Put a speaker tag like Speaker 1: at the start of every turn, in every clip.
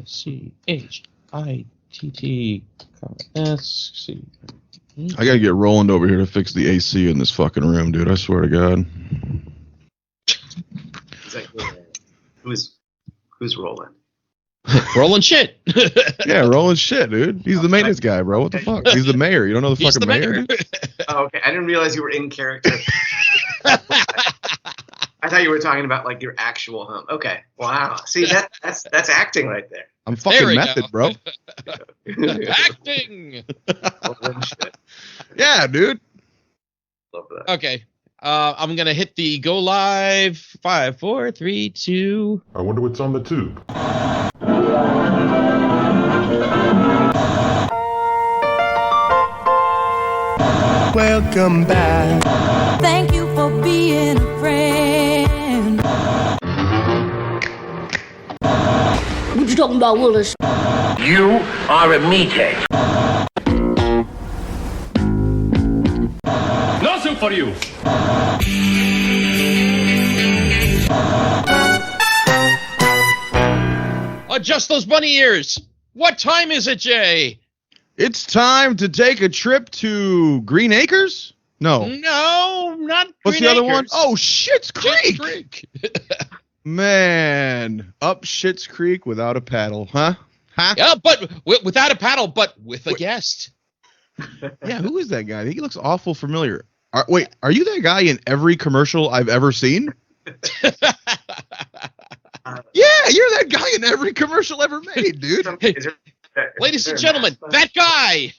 Speaker 1: SCHITT,
Speaker 2: I gotta get Roland over here to fix the AC in this fucking room, dude. I swear to God.
Speaker 3: Who's Roland?
Speaker 1: Roland Schitt.
Speaker 2: Yeah, Roland Schitt, dude. He's the maintenance guy, bro. What the fuck? He's the mayor. You don't know the fucking mayor, dude?
Speaker 3: Oh, okay. I didn't realize you were in character. I thought you were talking about like your actual home. Okay. Wow. See, that's acting right there.
Speaker 2: I'm fucking method, bro.
Speaker 1: Acting.
Speaker 2: Yeah, dude.
Speaker 3: Love that.
Speaker 1: Okay. I'm gonna hit the go live. 5, 4, 3, 2.
Speaker 4: I wonder what's on the tube.
Speaker 5: Welcome back.
Speaker 6: Thank you for being a friend.
Speaker 7: What you talking about, Willis?
Speaker 8: You are a meathead.
Speaker 9: Nothing for you.
Speaker 1: Adjust those bunny ears. What time is it, Jay?
Speaker 2: It's time to take a trip to Green Acres? No.
Speaker 1: No, not
Speaker 2: What's
Speaker 1: Green
Speaker 2: the other
Speaker 1: Acres.
Speaker 2: one? Oh, Schitt's Creek.
Speaker 1: Schitt's Creek.
Speaker 2: Man, up Schitt's Creek without a paddle, huh? Huh?
Speaker 1: Yeah, but without a paddle, but with a guest.
Speaker 2: Yeah, who is that guy? He looks awful familiar. Wait, are you that guy in every commercial I've ever seen? Yeah, you're that guy in every commercial ever made, dude.
Speaker 1: Ladies and gentlemen, that guy.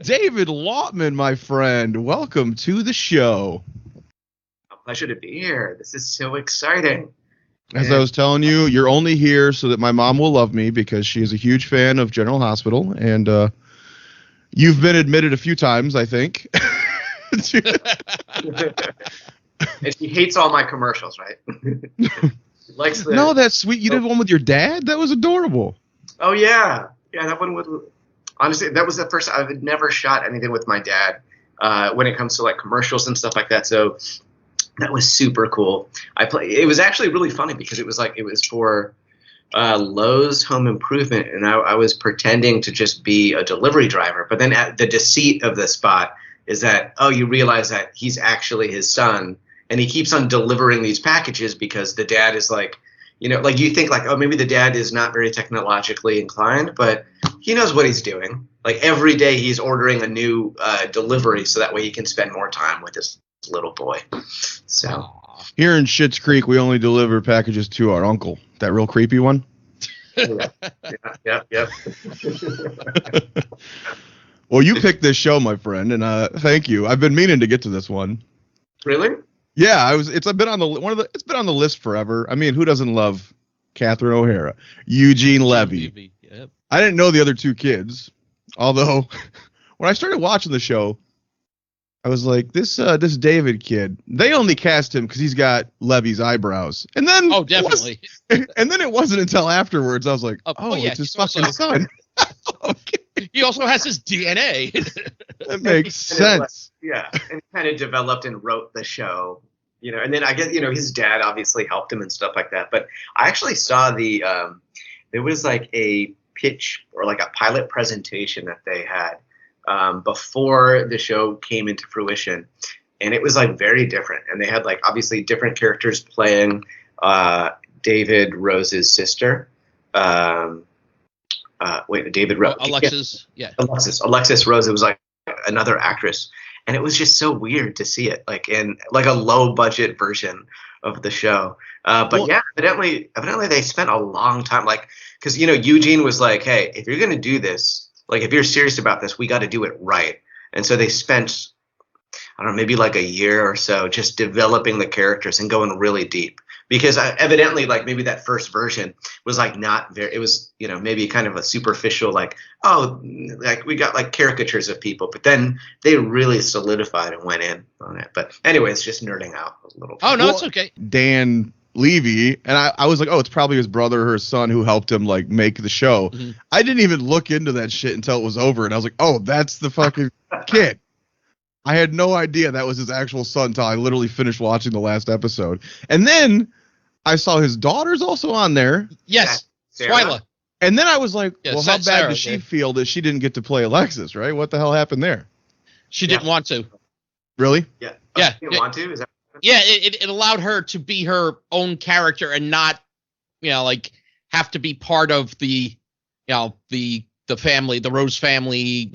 Speaker 2: David Lautman, my friend. Welcome to the show.
Speaker 3: A pleasure to be here. This is so exciting.
Speaker 2: As I was telling you, you're only here so that my mom will love me because she is a huge fan of General Hospital, and you've been admitted a few times, I think.
Speaker 3: And she hates all my commercials, right? She likes the.
Speaker 2: No, that's sweet. You did one with your dad? That was adorable.
Speaker 3: Oh yeah, that one with. Honestly, that was the first. I've never shot anything with my dad when it comes to like commercials and stuff like that. So that was super cool. It was actually really funny because it was for Lowe's Home Improvement, and I was pretending to just be a delivery driver. But then the deceit of the spot is that you realize that he's actually his son, and he keeps on delivering these packages because the dad is like. Like you think like, oh, maybe the dad is not very technologically inclined, but he knows what he's doing. Like every day he's ordering a new delivery so that way he can spend more time with his little boy. So
Speaker 2: here in Schitt's Creek, we only deliver packages to our uncle. That real creepy one.
Speaker 3: Yep.
Speaker 2: Well, you picked this show, my friend, and thank you. I've been meaning to get to this one.
Speaker 3: Really?
Speaker 2: Yeah, it's been on the list forever. I mean, who doesn't love Catherine O'Hara, Eugene Levy?
Speaker 1: Yep.
Speaker 2: I didn't know the other two kids, although when I started watching the show, I was like, this David kid. They only cast him because he's got Levy's eyebrows, and then
Speaker 1: definitely.
Speaker 2: And then it wasn't until afterwards I was like,
Speaker 1: yeah,
Speaker 2: it's his fucking son. Okay.
Speaker 1: He also has his DNA.
Speaker 2: That makes sense.
Speaker 3: Yeah, and kind of developed and wrote the show. And then I guess his dad obviously helped him and stuff like that. But I actually saw there was like a pitch or like a pilot presentation that they had before the show came into fruition, and it was like very different. And they had like obviously different characters playing David Rose's sister. David Rose.
Speaker 1: Alexis, yeah.
Speaker 3: Alexis Rose. It was like another actress. And it was just so weird to see it like in like a low budget version of the show. Yeah, evidently they spent a long time because Eugene was like, hey, if you're going to do this, like if you're serious about this, we got to do it right. And so they spent, I don't know, maybe like a year or so just developing the characters and going really deep. Because evidently, like maybe that first version was like not very. It was maybe kind of a superficial like like we got like caricatures of people, but then they really solidified and went in on it. But anyway, it's just nerding out a little.
Speaker 1: Oh no, it's okay.
Speaker 2: Dan Levy, and I was like, it's probably his brother or his son who helped him like make the show. Mm-hmm. I didn't even look into that shit until it was over, and I was like, that's the fucking kid. I had no idea that was his actual son until I literally finished watching the last episode, and then I saw his daughter's also on there.
Speaker 1: Yes. Twyla.
Speaker 2: And then I was like,
Speaker 1: Yeah,
Speaker 2: well, how bad
Speaker 1: Sarah,
Speaker 2: does she
Speaker 1: yeah.
Speaker 2: feel that she didn't get to play Alexis, right? What the hell happened there?
Speaker 1: She didn't want to.
Speaker 2: Really?
Speaker 3: Yeah.
Speaker 1: Yeah.
Speaker 3: You didn't want to? Is that?
Speaker 1: Yeah, it allowed her to be her own character and not, like have to be part of the, the family, the Rose family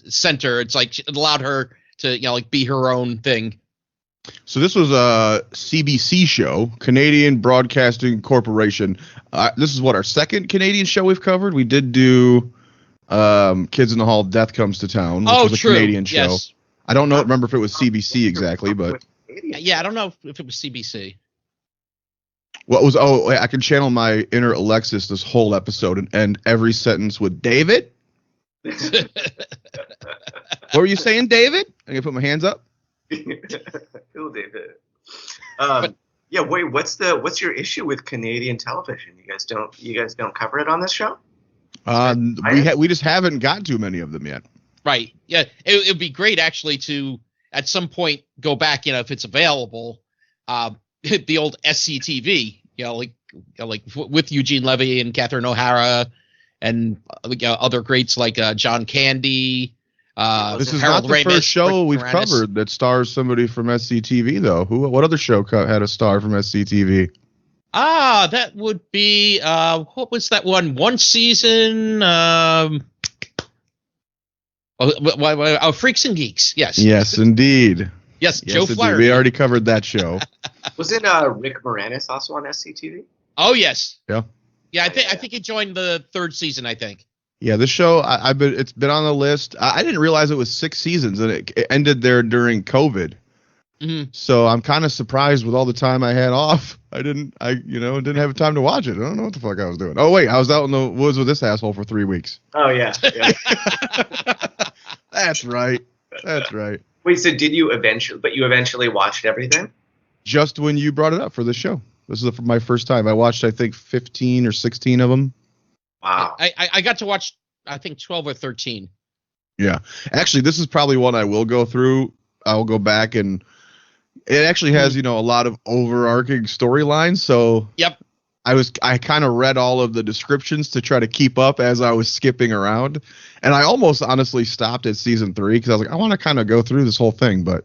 Speaker 1: center. It's like it allowed her to, like be her own thing.
Speaker 2: So this was a CBC show, Canadian Broadcasting Corporation. This is what, our second Canadian show we've covered. We did do Kids in the Hall, Death Comes to Town, which was a
Speaker 1: true.
Speaker 2: Canadian show.
Speaker 1: Yes.
Speaker 2: I don't remember if it was CBC exactly, but
Speaker 1: Yeah, I don't know if it was CBC.
Speaker 2: what was? Oh, I can channel my inner Alexis this whole episode and end every sentence with David. What were you saying, David? I'm gonna put my hands up.
Speaker 3: Cool, David. Yeah. Wait. What's your issue with Canadian television? You guys don't cover it on this show?
Speaker 2: We just haven't got too many of them yet.
Speaker 1: Right. Yeah. It would be great actually to at some point go back, if it's available, the old SCTV, like with Eugene Levy and Catherine O'Hara and other greats like John Candy.
Speaker 2: This is
Speaker 1: Harold
Speaker 2: not the
Speaker 1: Ramis,
Speaker 2: first show
Speaker 1: Rick
Speaker 2: we've
Speaker 1: Moranis.
Speaker 2: covered that stars somebody from SCTV, though. What other show had a star from SCTV?
Speaker 1: That would be what was that one? One season. Freaks and Geeks. Yes.
Speaker 2: Yes, indeed.
Speaker 1: Yes,
Speaker 2: Yes,
Speaker 1: Joe
Speaker 2: indeed.
Speaker 1: Flaherty.
Speaker 2: We already covered that show.
Speaker 3: Wasn't Rick Moranis also on SCTV?
Speaker 1: Oh yes.
Speaker 2: Yeah.
Speaker 1: Yeah, I think he joined the third season. I think.
Speaker 2: Yeah, this show it's been on the list. I didn't realize it was 6 seasons, and it ended there during COVID.
Speaker 1: Mm-hmm.
Speaker 2: So I'm kind of surprised with all the time I had off. I didn't have time to watch it. I don't know what the fuck I was doing. Oh wait, I was out in the woods with this asshole for 3 weeks.
Speaker 3: Oh yeah.
Speaker 2: That's right. That's right.
Speaker 3: Wait, so you eventually watched everything?
Speaker 2: Just when you brought it up for the show. This is my first time. I watched, I think, 15 or 16 of them.
Speaker 3: Wow.
Speaker 1: I got to watch, I think 12 or 13.
Speaker 2: Yeah. Actually, this is probably one I will go through. I'll go back, and it actually has, a lot of overarching storylines. So
Speaker 1: Yep.
Speaker 2: I kind of read all of the descriptions to try to keep up as I was skipping around. And I almost honestly stopped at season 3 because I was like, I want to kind of go through this whole thing. But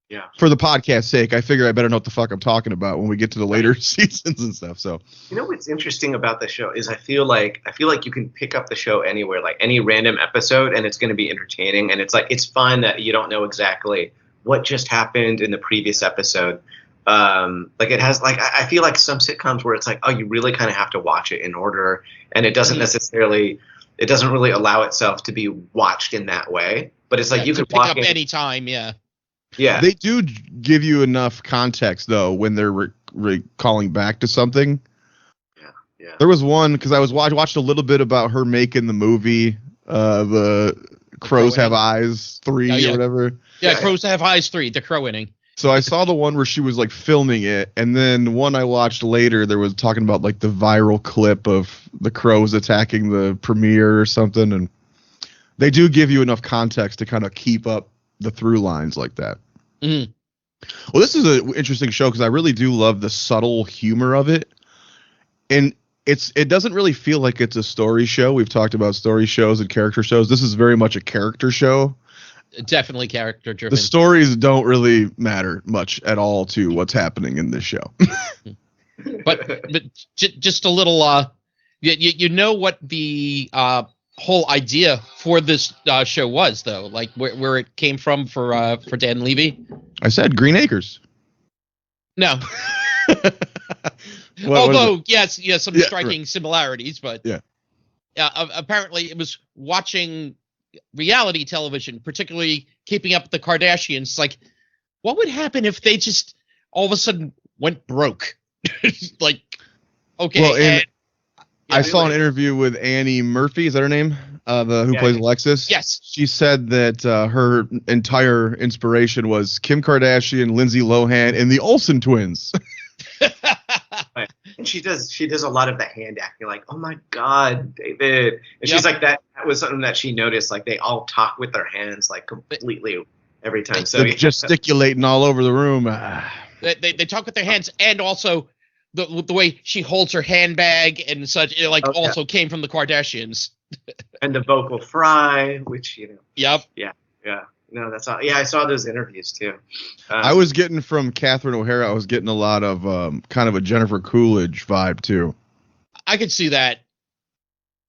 Speaker 3: yeah,
Speaker 2: for the podcast's sake, I figure I better know what the fuck I'm talking about when we get to the later seasons and stuff. So
Speaker 3: what's interesting about the show is I feel like you can pick up the show anywhere, like any random episode, and it's going to be entertaining. And it's fun that you don't know exactly what just happened in the previous episode. Like it has, like, I feel like some sitcoms where it's like, oh, you really kind of have to watch it in order, and it doesn't really allow itself to be watched in that way. But it's like you can
Speaker 1: pick
Speaker 3: walk
Speaker 1: up
Speaker 3: in
Speaker 1: any time. Yeah.
Speaker 3: Yeah.
Speaker 2: they do give you enough context, though, when they're calling back to something.
Speaker 3: Yeah.
Speaker 2: There was one, because I watched a little bit about her making the movie, the Crows Have Eyes 3
Speaker 1: Oh, yeah.
Speaker 2: or whatever.
Speaker 1: Yeah, Crows Have Eyes 3, the crow inning.
Speaker 2: So I saw the one where she was like filming it, and then one I watched later, there was talking about like the viral clip of the crows attacking the premiere or something, and they do give you enough context to kind of keep up the through lines like that.
Speaker 1: Mm-hmm.
Speaker 2: Well, this is an interesting show because I really do love the subtle humor of it, and it doesn't really feel like it's a story show. We've talked about story shows and character shows. This is very much a character show.
Speaker 1: Definitely character driven.
Speaker 2: The stories don't really matter much at all to what's happening in this show.
Speaker 1: but just a little you know what the whole idea for this show was, though, like where it came from for Dan Levy.
Speaker 2: I said Green Acres.
Speaker 1: No.
Speaker 2: Although
Speaker 1: yes, some striking similarities, but
Speaker 2: yeah.
Speaker 1: Apparently it was watching reality television, particularly Keeping Up with the Kardashians. Like, what would happen if they just all of a sudden went broke? Like, okay.
Speaker 2: Well, I saw an interview with Annie Murphy. Is that her name? Who plays Alexis?
Speaker 1: Yes.
Speaker 2: She said that her entire inspiration was Kim Kardashian, Lindsay Lohan, and the Olsen twins.
Speaker 3: Right. And she does a lot of the hand acting, like, oh my God, David. And she's like, that was something that she noticed, like they all talk with their hands like completely every time. So
Speaker 2: gesticulating all over the room.
Speaker 1: They talk with their hands, and also the way she holds her handbag and such, it like
Speaker 3: Oh, yeah.
Speaker 1: also came from the Kardashians.
Speaker 3: And the vocal fry, which
Speaker 1: Yep.
Speaker 3: yeah. No, that's all. Yeah, I saw those interviews too.
Speaker 2: I was getting from Catherine O'Hara, I was getting a lot of kind of a Jennifer Coolidge vibe too.
Speaker 1: I could see that.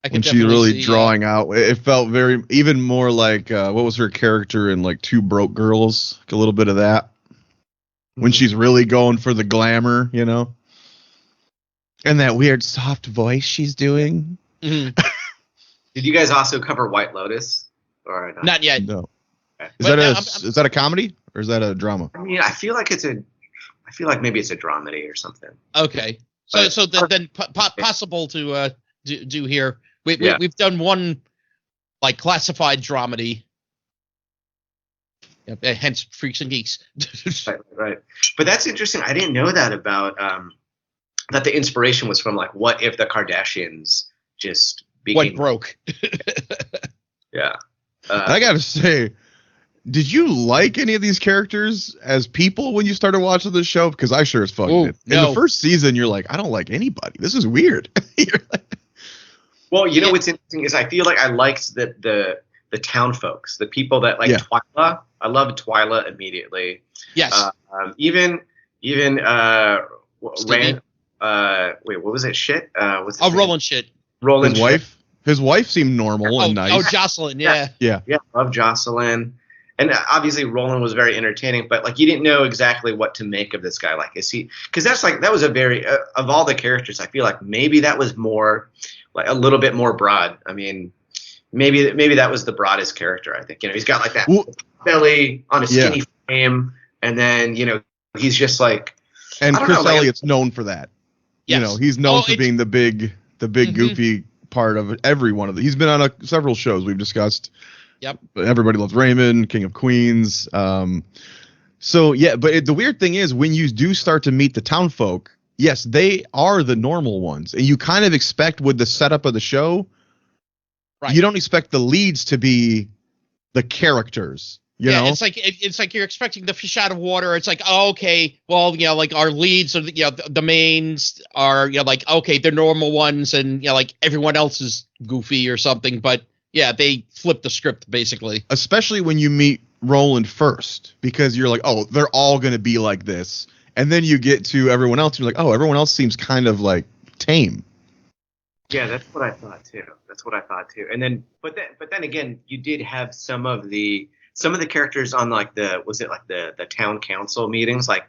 Speaker 2: When she really drawing out, it felt very even more like what was her character in like Two Broke Girls? Like a little bit of that. When she's really going for the glamour, and that weird soft voice she's doing.
Speaker 1: Mm-hmm.
Speaker 3: Did you guys also cover White Lotus? Or
Speaker 1: Not yet.
Speaker 2: No.
Speaker 3: Okay.
Speaker 2: Is that a comedy or is that a drama?
Speaker 3: I mean, I feel like maybe it's a dramedy or something.
Speaker 1: Okay. So then possible to do here. We've done one like classified dramedy. Hence Freaks and Geeks.
Speaker 3: Right. But that's interesting. I didn't know that about that the inspiration was from like what if the Kardashians just
Speaker 1: went broke.
Speaker 3: Yeah.
Speaker 2: I gotta say, did you like any of these characters as people when you started watching the show? Because I sure as fuck did. In the first season, you're like, I don't like anybody. This is weird.
Speaker 3: Well, what's interesting is I feel like I liked the town folks, the people that like Twyla. I loved Twyla immediately.
Speaker 1: Yes.
Speaker 3: Even Rand. Wait, what was it? Schitt.
Speaker 1: Roland Schitt.
Speaker 3: Roland.
Speaker 2: His wife. His wife seemed normal and nice.
Speaker 1: Oh, Jocelyn. Yeah.
Speaker 3: Love Jocelyn. And obviously Roland was very entertaining, but like you didn't know exactly what to make of this guy. Like, is he? Because that was a very of all the characters, I feel like maybe that was more like a little bit more broad. I mean, maybe that was the broadest character. I think he's got like that belly on a skinny frame, and then he's just like.
Speaker 2: And Chris Elliott's known for that.
Speaker 1: Yes.
Speaker 2: He's known for being the big goofy part of every one of them. He's been on several shows we've discussed.
Speaker 1: Yep.
Speaker 2: Everybody Loves Raymond, King of Queens. So yeah, but the weird thing is when you do start to meet the town folk, yes, they are the normal ones, and you kind of expect with the setup of the show, right? You don't expect the leads to be the characters. You know?
Speaker 1: It's like you're expecting the fish out of water. It's like, oh, okay, well, like our leads are the mains are like okay, they're normal ones, and like everyone else is goofy or something. But yeah, they flip the script basically. Especially
Speaker 2: when you meet Roland first, because you're like, oh, they're all gonna be like this, and then you get to everyone else, and you're like, oh, everyone else seems kind of like tame.
Speaker 3: Yeah, that's what I thought too. And then, but then again, you did have some of the characters on like the town council meetings, like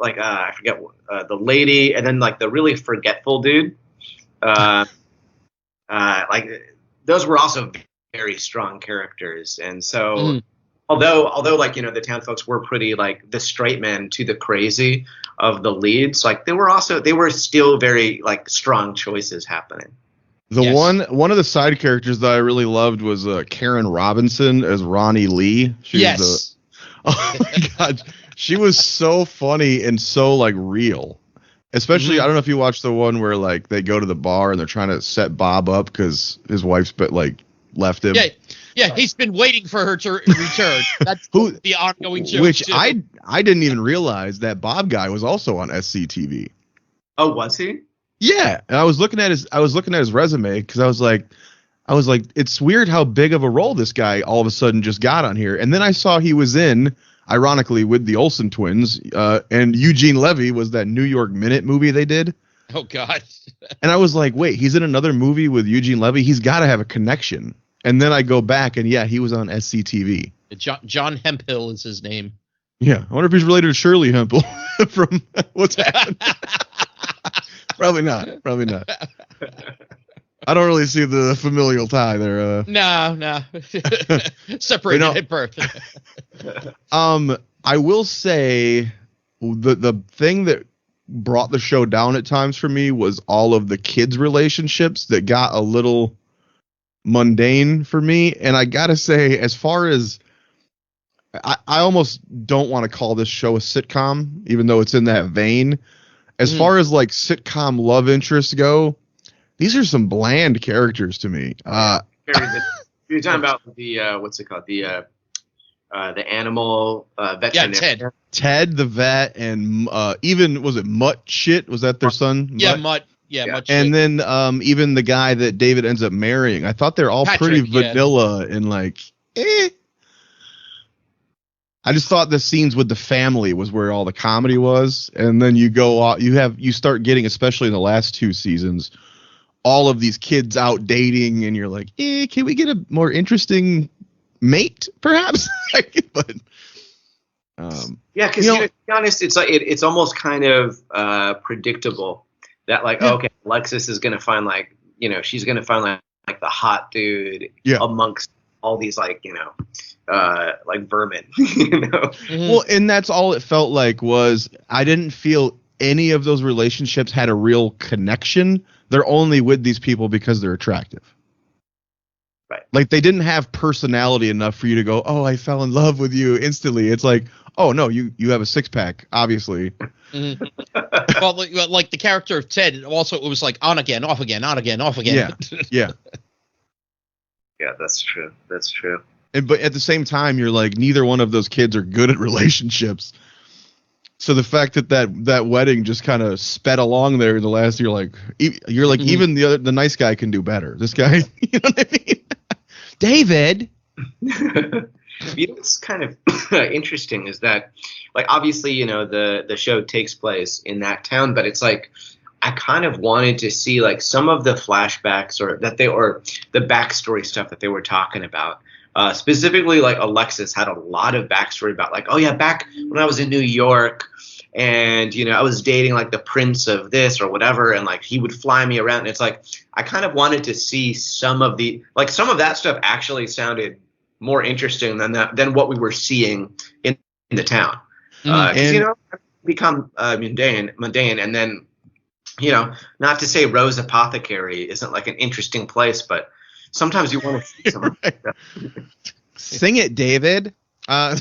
Speaker 3: I forget the lady, and then like the really forgetful dude. Like those were also very strong characters, and so although like the town folks were pretty like the straight men to the crazy of the leads, like they were still very like strong choices happening.
Speaker 2: One of the side characters that I really loved was Karen Robinson as Ronnie Lee. Oh my god, she was so funny and so like real. Especially, I don't know if you watched the one where like they go to the bar and they're trying to set Bob up because his wife's left him.
Speaker 1: Yeah, he's been waiting for her to return. That's the ongoing joke.
Speaker 2: Which too. I didn't even realize that Bob guy was also on SCTV.
Speaker 3: Oh, was he?
Speaker 2: Yeah, and I was looking at his resume because I was like, it's weird how big of a role this guy all of a sudden just got on here. And then I saw he was in, ironically, with the Olsen twins, and Eugene Levy was that New York Minute movie they did.
Speaker 1: Oh God!
Speaker 2: And I was like, wait, he's in another movie with Eugene Levy. He's got to have a connection. And then I go back, and yeah, he was on SCTV.
Speaker 1: John Hemphill is his name.
Speaker 2: Yeah, I wonder if he's related to Shirley Hemphill from What's Happening. Probably not. I don't really see the familial tie there.
Speaker 1: No. Separated at birth.
Speaker 2: I will say the thing that brought the show down at times for me was all of the kids' relationships that got a little mundane for me. And I gotta say, as far as I almost don't want to call this show a sitcom, even though it's in that vein. As far as like sitcom love interests go, these are some bland characters to me.
Speaker 3: You're talking about the what's it called? The the animal veterinarian.
Speaker 1: Ted.
Speaker 2: Ted the vet, and even was it Mutt Schitt? Was that their son?
Speaker 1: Yeah, Mutt. Yeah, Mutt.
Speaker 2: And then even the guy that David ends up marrying. I thought they're all pretty vanilla and like, eh. I just thought the scenes with the family was where all the comedy was, and then you start getting, especially in the last 2 seasons, all of these kids out dating, and you're like, can we get a more interesting mate, perhaps? But
Speaker 3: yeah, because to be honest, it's like it's almost kind of predictable that like okay, Alexis is gonna find like she's gonna find like the hot dude amongst all these like like vermin.
Speaker 2: Well, and that's all it felt like. Was I didn't feel any of those relationships had a real connection. They're only with these people because they're attractive.
Speaker 3: Right.
Speaker 2: Like they didn't have personality enough for you to go, oh, I fell in love with you instantly. It's like, oh no, you have a 6-pack, obviously.
Speaker 1: Mm-hmm. Well, like the character of Ted, also it was like on again, off again, on again, off again.
Speaker 2: Yeah.
Speaker 3: Yeah, that's true. That's true.
Speaker 2: But at the same time, you're like, neither one of those kids are good at relationships. So the fact that wedding just kind of sped along there in the last year, you're like, even the nice guy can do better. This guy, you know what I mean? David.
Speaker 3: What's kind of interesting is that, like, obviously, the show takes place in that town, but it's like, I kind of wanted to see like some of the flashbacks or the backstory stuff that they were talking about. Specifically, like Alexis had a lot of backstory about like, oh yeah, back when I was in New York and, I was dating like the prince of this or whatever. And like, he would fly me around. And it's like, I kind of wanted to see some of that stuff actually sounded more interesting than what we were seeing in the town. Because, become mundane. And then, not to say Rose Apothecary isn't like an interesting place, but sometimes you want to see some.
Speaker 2: Sing it, David. No,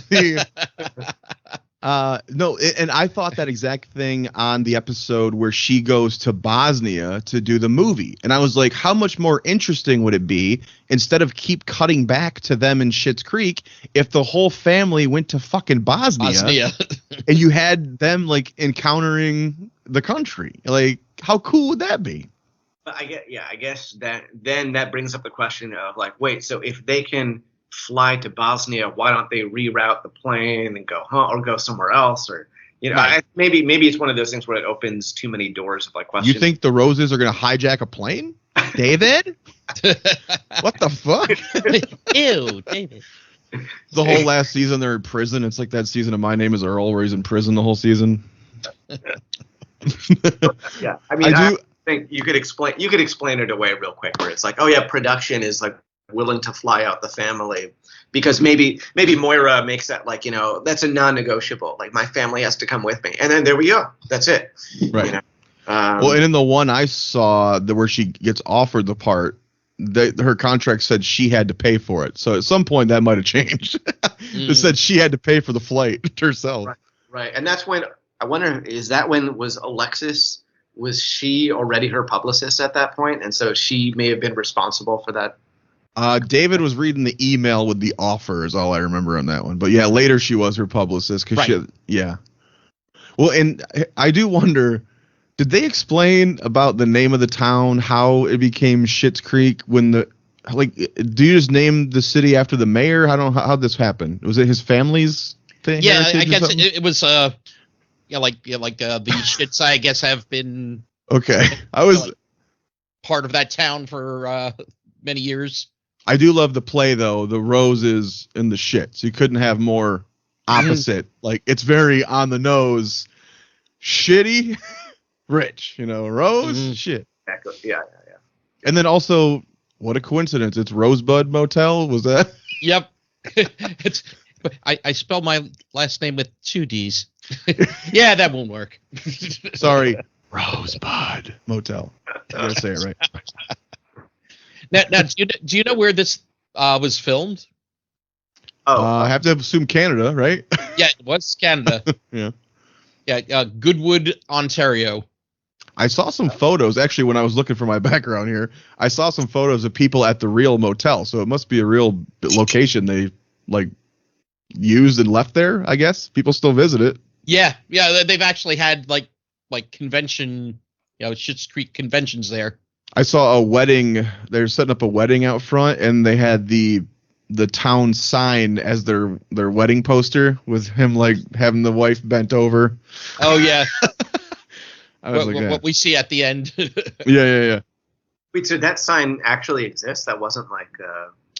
Speaker 2: and I thought that exact thing on the episode where she goes to Bosnia to do the movie. And I was like, how much more interesting would it be instead of keep cutting back to them in Schitt's Creek if the whole family went to fucking Bosnia. And you had them like encountering the country? Like, how cool would that be?
Speaker 3: I guess that brings up the question of like, wait, so if they can fly to Bosnia, why don't they reroute the plane and go home or go somewhere else? Or right. Maybe it's one of those things where it opens too many doors of like questions.
Speaker 2: You think the Roses are going to hijack a plane, David? What the fuck?
Speaker 1: Ew, David.
Speaker 2: The whole last season they're in prison. It's like that season of My Name Is Earl where he's in prison the whole season.
Speaker 3: Yeah, I mean, I think you could explain it away real quick where it's like, oh yeah, production is like willing to fly out the family because maybe Moira makes that like, that's a non-negotiable, like my family has to come with me, and then there we go, that's it,
Speaker 2: right? Well, and in the one I saw where she gets offered the part, her contract said she had to pay for it, so at some point that might have changed. It said she had to pay for the flight herself,
Speaker 3: right. And that's when I wonder, was Alexis, was she already her publicist at that point, and so she may have been responsible for that?
Speaker 2: David was reading the email with the offer is all I remember on that one. But yeah, later she was her publicist because yeah. Well, and I do wonder, did they explain about the name of the town, how it became Schitt's Creek when do you just name the city after the mayor? I don't know how this happened. Was it his family's thing?
Speaker 1: Yeah, I guess it was the Schitts, I guess, have been
Speaker 2: okay. I was
Speaker 1: part of that town for many years.
Speaker 2: I do love the play though, the Roses and the Schitts. You couldn't have more opposite. Like it's very on the nose, shitty, rich. Rose, shit.
Speaker 3: Exactly. Yeah.
Speaker 2: And then also, what a coincidence! It's Rosebud Motel. Was that?
Speaker 1: Yep. I spelled my last name with 2 D's. Yeah, that won't work.
Speaker 2: Sorry, Rosebud Motel. I gotta say it right.
Speaker 1: Now, do you know where this was filmed?
Speaker 2: I have to assume Canada, right?
Speaker 1: Yeah, it was Canada. Yeah, Goodwood, Ontario.
Speaker 2: I saw some photos actually when I was looking for my background here. I saw some photos of people at the real motel, so it must be a real location they like used and left there. I guess people still visit it.
Speaker 1: Yeah, they've actually had like convention, Schitt's Creek conventions there.
Speaker 2: I saw a wedding. They're setting up a wedding out front, and they had the town sign as their wedding poster with him like having the wife bent over.
Speaker 1: Oh yeah.
Speaker 2: I was
Speaker 1: what we see at the end.
Speaker 2: Yeah.
Speaker 3: Wait, so that sign actually exists? That wasn't like.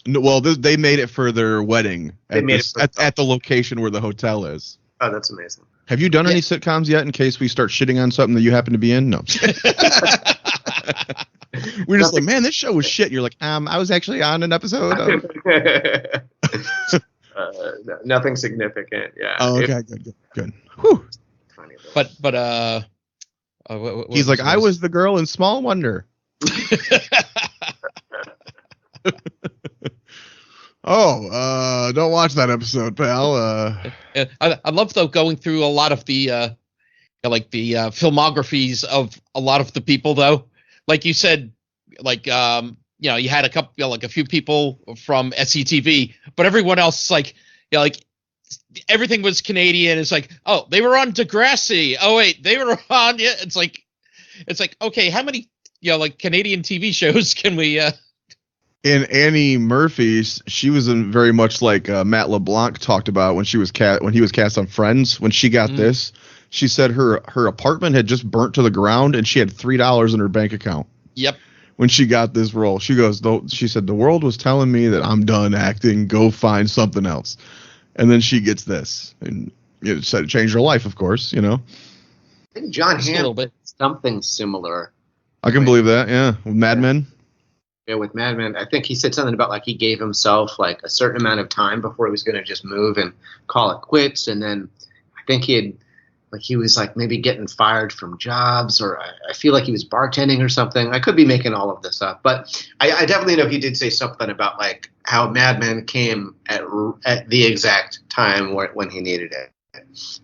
Speaker 2: No, well, they made it for their wedding at the location where the hotel is.
Speaker 3: Oh, that's amazing.
Speaker 2: Have you done any sitcoms yet? In case we start shitting on something that you happen to be in? No. We're just like, man, this show was shit. You're like, I was actually on an episode of.
Speaker 3: Nothing significant. Yeah.
Speaker 2: Oh, okay, good. Whew.
Speaker 1: But
Speaker 2: he's like, I was the girl in Small Wonder. Don't watch that episode, pal.
Speaker 1: I love though going through a lot of the filmographies of a lot of the people though. Like you said, like you had a couple, like a few people from SCTV, but everyone else like everything was Canadian. It's like, oh, they were on Degrassi. Oh wait, they were on. Yeah, it's like okay, how many Canadian TV shows can we?
Speaker 2: In Annie Murphy's, she was in very much like Matt LeBlanc talked about when he was cast on Friends. When she got this, she said her apartment had just burnt to the ground and she had $3 in her bank account.
Speaker 1: Yep. When
Speaker 2: she got this role, she said the world was telling me that I'm done acting. Go find something else. And then she gets this, and it said it changed her life. Of course,
Speaker 3: I think John Hamm did something similar.
Speaker 2: I can believe that. Yeah, with Mad Men.
Speaker 3: Yeah, with Mad Men, I think he said something about like he gave himself like a certain amount of time before he was going to just move and call it quits. And then I think he was like maybe getting fired from jobs, or I feel like he was bartending or something. I could be making all of this up, but I definitely know he did say something about like how Mad Men came at the exact time when he needed it,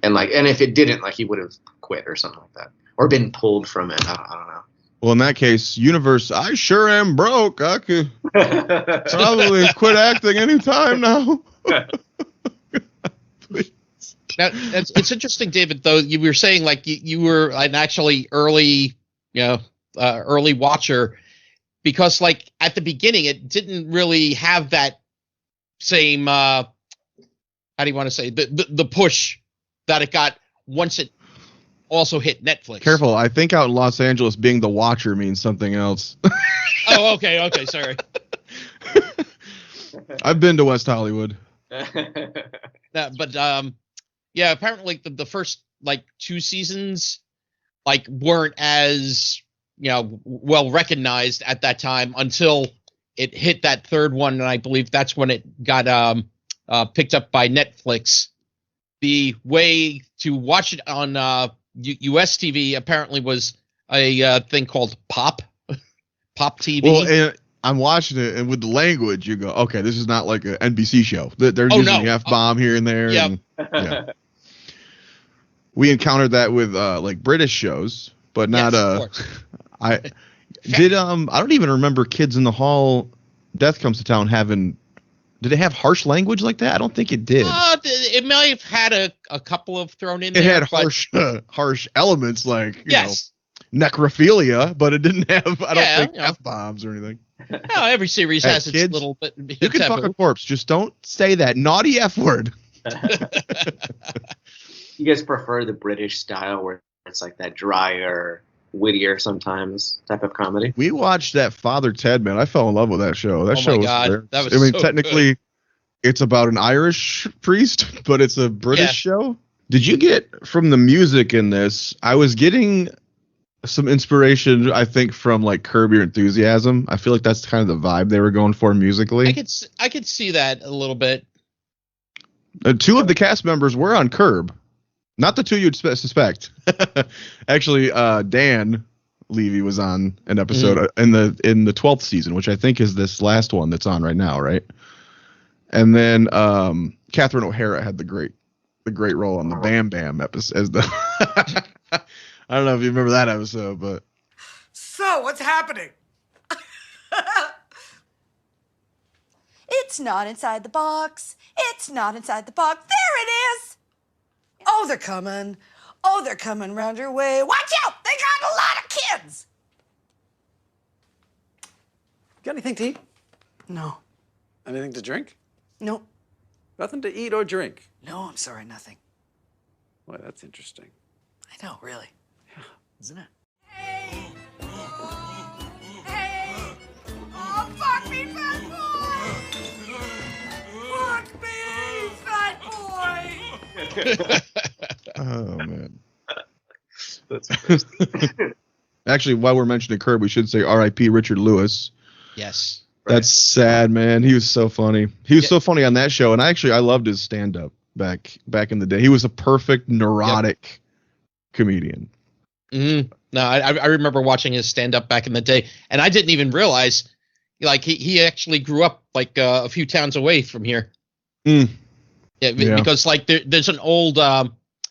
Speaker 3: and if it didn't, like he would have quit or something like that, or been pulled from it. I don't know.
Speaker 2: Well, in that case, universe, I sure am broke. I could probably quit acting anytime now.
Speaker 1: Now, it's interesting, David, though, you were saying like you were an actually early watcher, because like at the beginning, it didn't really have that same, how do you want to say, the push that it got once it also hit Netflix.
Speaker 2: Careful, I think out in Los Angeles, being the watcher means something else.
Speaker 1: Oh, okay, sorry.
Speaker 2: I've been to West Hollywood.
Speaker 1: Yeah, apparently the first like 2 seasons like weren't as well recognized at that time until it hit that third one, and I believe that's when it got picked up by Netflix. The way to watch it on US TV apparently was a thing called Pop TV.
Speaker 2: Well, I'm watching it, and with the language, you go, okay, this is not like an NBC show. They're using the F-bomb here and there.
Speaker 1: Yep.
Speaker 2: Yeah. We encountered that with like British shows, but not I don't even remember Kids in the Hall, Death Comes to Town did it have harsh language like that? I don't think it did.
Speaker 1: It may have had a couple of thrown in
Speaker 2: there.
Speaker 1: It
Speaker 2: had harsh elements like necrophilia, but it didn't have I don't think F-bombs or anything.
Speaker 1: No, every series has its
Speaker 2: kids,
Speaker 1: little bit.
Speaker 2: You can fuck a corpse, just don't say that naughty F word.
Speaker 3: You guys prefer the British style where it's like that drier, wittier sometimes type of comedy?
Speaker 2: We watched that Father Ted, man. I fell in love with that show. That show was technically
Speaker 1: good.
Speaker 2: It's about an Irish priest, but it's a British show. Did you get from the music in this? I was getting some inspiration, I think, from like Curb Your Enthusiasm. I feel like that's kind of the vibe they were going for musically.
Speaker 1: I could see that a little bit.
Speaker 2: 2 of the cast members were on Curb. Not the 2 you'd suspect. Actually, Dan Levy was on an episode in the 12th season, which I think is this last one that's on right now, right? And then Catherine O'Hara had the great role on the Bam Bam episode as the. I don't know if you remember that episode, but.
Speaker 4: So what's happening?
Speaker 7: It
Speaker 4: It's not inside the box. It's not inside the box. There it is. Oh, they're coming. Oh, they're coming round your way. Watch out. They got a lot of kids.
Speaker 5: Got anything to eat?
Speaker 4: No.
Speaker 5: Anything to drink?
Speaker 4: No.
Speaker 5: Nothing to eat or drink.
Speaker 4: No, I'm sorry, nothing.
Speaker 5: Why, that's interesting.
Speaker 4: I know, really. Yeah. Isn't it? Oh, fuck me, fat boy! Fuck me, fat boy!
Speaker 2: Oh man.
Speaker 3: That's
Speaker 2: Actually, while we're mentioning Curb, we should say R.I.P. Richard Lewis.
Speaker 1: Yes.
Speaker 2: That's sad, man. He was so funny. He was so funny on that show, and I loved his stand-up back in the day. He was a perfect neurotic comedian.
Speaker 1: Mm-hmm. No, I remember watching his stand-up back in the day, and I didn't even realize, like, he actually grew up like a few towns away from here.
Speaker 2: Mm.
Speaker 1: Yeah, because like there's an old,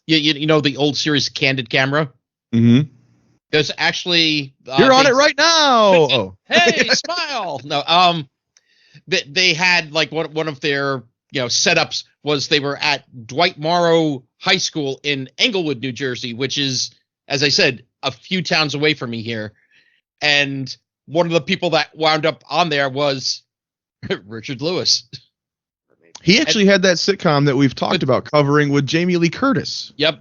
Speaker 1: you know the old series Candid Camera.
Speaker 2: Mm-hmm.
Speaker 1: There's actually
Speaker 2: you're on it right now. Oh,
Speaker 1: hey, smile. No, they had like one of their setups was they were at Dwight Morrow High School in Englewood, New Jersey, which is, as I said, a few towns away from me here. And one of the people that wound up on there was Richard Lewis.
Speaker 2: He actually had that sitcom that we've talked about covering with Jamie Lee Curtis.
Speaker 1: Yep.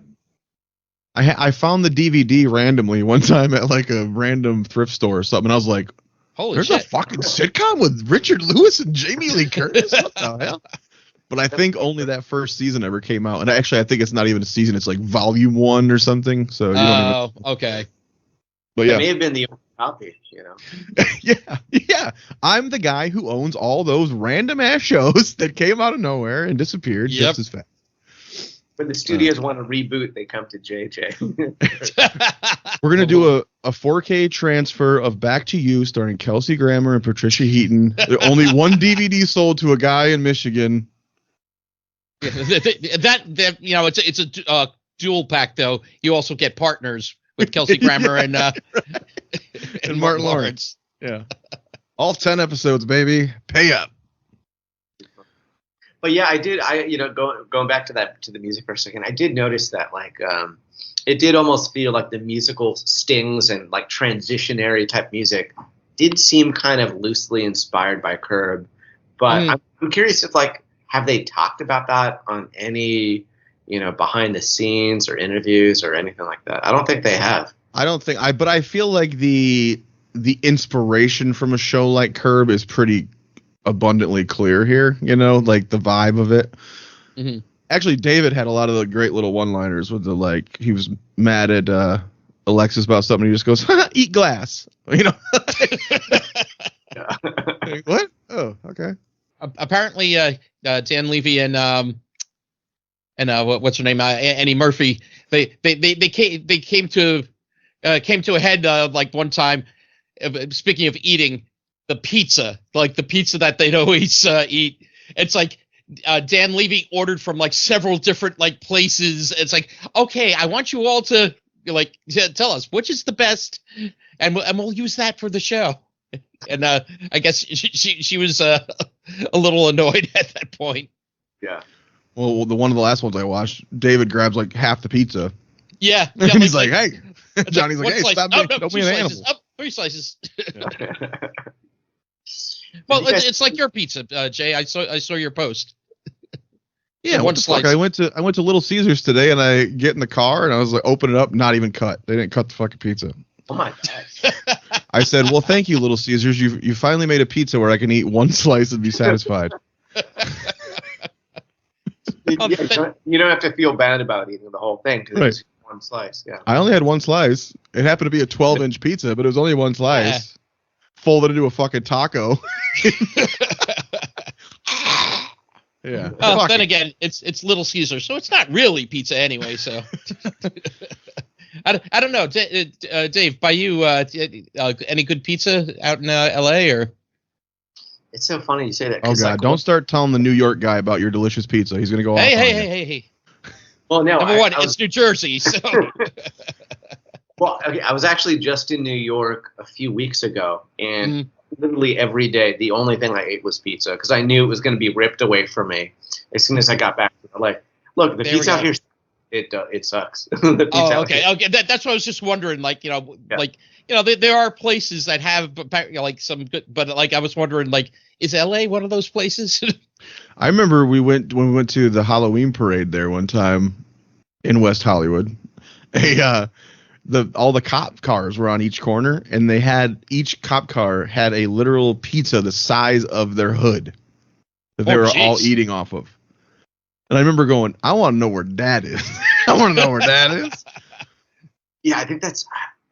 Speaker 2: I found the DVD randomly one time at like a random thrift store or something. And I was like,
Speaker 1: holy
Speaker 2: there's
Speaker 1: shit.
Speaker 2: a fucking sitcom with Richard Lewis and Jamie Lee Curtis? What the hell? But I think only that first season ever came out. And actually, I think it's not even a season. It's like volume 1 or something. So you don't even...
Speaker 1: okay.
Speaker 2: But yeah.
Speaker 3: It may have been the only copy,
Speaker 2: Yeah. I'm the guy who owns all those random ass shows that came out of nowhere and disappeared just as fast.
Speaker 3: When the studios want to reboot, they come to JJ.
Speaker 2: We're going to do a 4K transfer of Back to You starring Kelsey Grammer and Patricia Heaton. Only one DVD sold to a guy in Michigan.
Speaker 1: That it's a dual pack, though. You also get partners with Kelsey Grammer and
Speaker 2: Martin Lawrence. Yeah. All 10 episodes, baby. Pay up.
Speaker 3: But yeah, I did. Going back to the music for a second, I did notice that it did almost feel like the musical stings and like transitionary type music did seem kind of loosely inspired by Curb. But I'm curious if have they talked about that on any behind the scenes or interviews or anything like that? I don't think they have.
Speaker 2: But I feel like the inspiration from a show like Curb is pretty abundantly clear here, like the vibe of it.
Speaker 1: Mm-hmm.
Speaker 2: Actually, David had a lot of the great little one-liners with he was mad at Alexis about something. He just goes, eat glass. What? Oh, okay.
Speaker 1: Apparently, Dan Levy and what's her name, Annie Murphy. They came to a head like one time. Speaking of eating, the pizza that they'd always eat. It's like Dan Levy ordered from like several different like places. It's like, okay, I want you all to tell us which is the best, and we'll use that for the show. And I guess she was a little annoyed at that point.
Speaker 3: Yeah.
Speaker 2: Well, one of the last ones I watched, David grabs like half the pizza.
Speaker 1: Yeah.
Speaker 2: And he's like, hey. Johnny's like, hey,
Speaker 1: slice.
Speaker 2: stop don't be an animal.
Speaker 1: 3 slices.
Speaker 2: Yeah.
Speaker 1: Well, it's like your pizza, Jay. I saw your post.
Speaker 2: Yeah,
Speaker 1: one slice.
Speaker 2: I went to Little Caesars today, and I get in the car, and I was like, open it up, not even cut. They didn't cut the fucking pizza.
Speaker 3: Oh my god.
Speaker 2: I said, well, thank you, Little Caesars. You finally made a pizza where I can eat one slice and be satisfied.
Speaker 3: You don't have to feel bad about eating the whole thing because it's one slice. Yeah.
Speaker 2: I only had one slice. It happened to be a 12-inch pizza, but it was only one slice. Yeah. Folded into a fucking taco. Yeah.
Speaker 1: Oh, then again, it's Little Caesar, so it's not really pizza anyway. So I don't know, Dave. By you, any good pizza out in L.A. or?
Speaker 3: It's so funny you say that.
Speaker 2: Oh God! Don't start telling the New York guy about your delicious pizza. He's gonna go.
Speaker 1: Hey.
Speaker 3: Well, no.
Speaker 1: Number one, it's New Jersey. So.
Speaker 3: Well, okay, I was actually just in New York a few weeks ago, and literally every day, the only thing I ate was pizza because I knew it was going to be ripped away from me as soon as I got back to LA. Look, the
Speaker 1: There we
Speaker 3: pizza out
Speaker 1: go.
Speaker 3: here, it sucks. The pizza out
Speaker 1: Okay.
Speaker 3: here.
Speaker 1: Okay. That's what I was just wondering. Like,
Speaker 3: Yeah.
Speaker 1: there are places that have, like some good, but like I was wondering, like, is LA one of those places?
Speaker 2: I remember when we went to the Halloween parade there one time in West Hollywood. All the cop cars were on each corner, and each cop car had a literal pizza the size of their hood that they were all eating off of. And I remember going, I want to know where that is. I want to know where that is.
Speaker 3: Yeah, I think that's.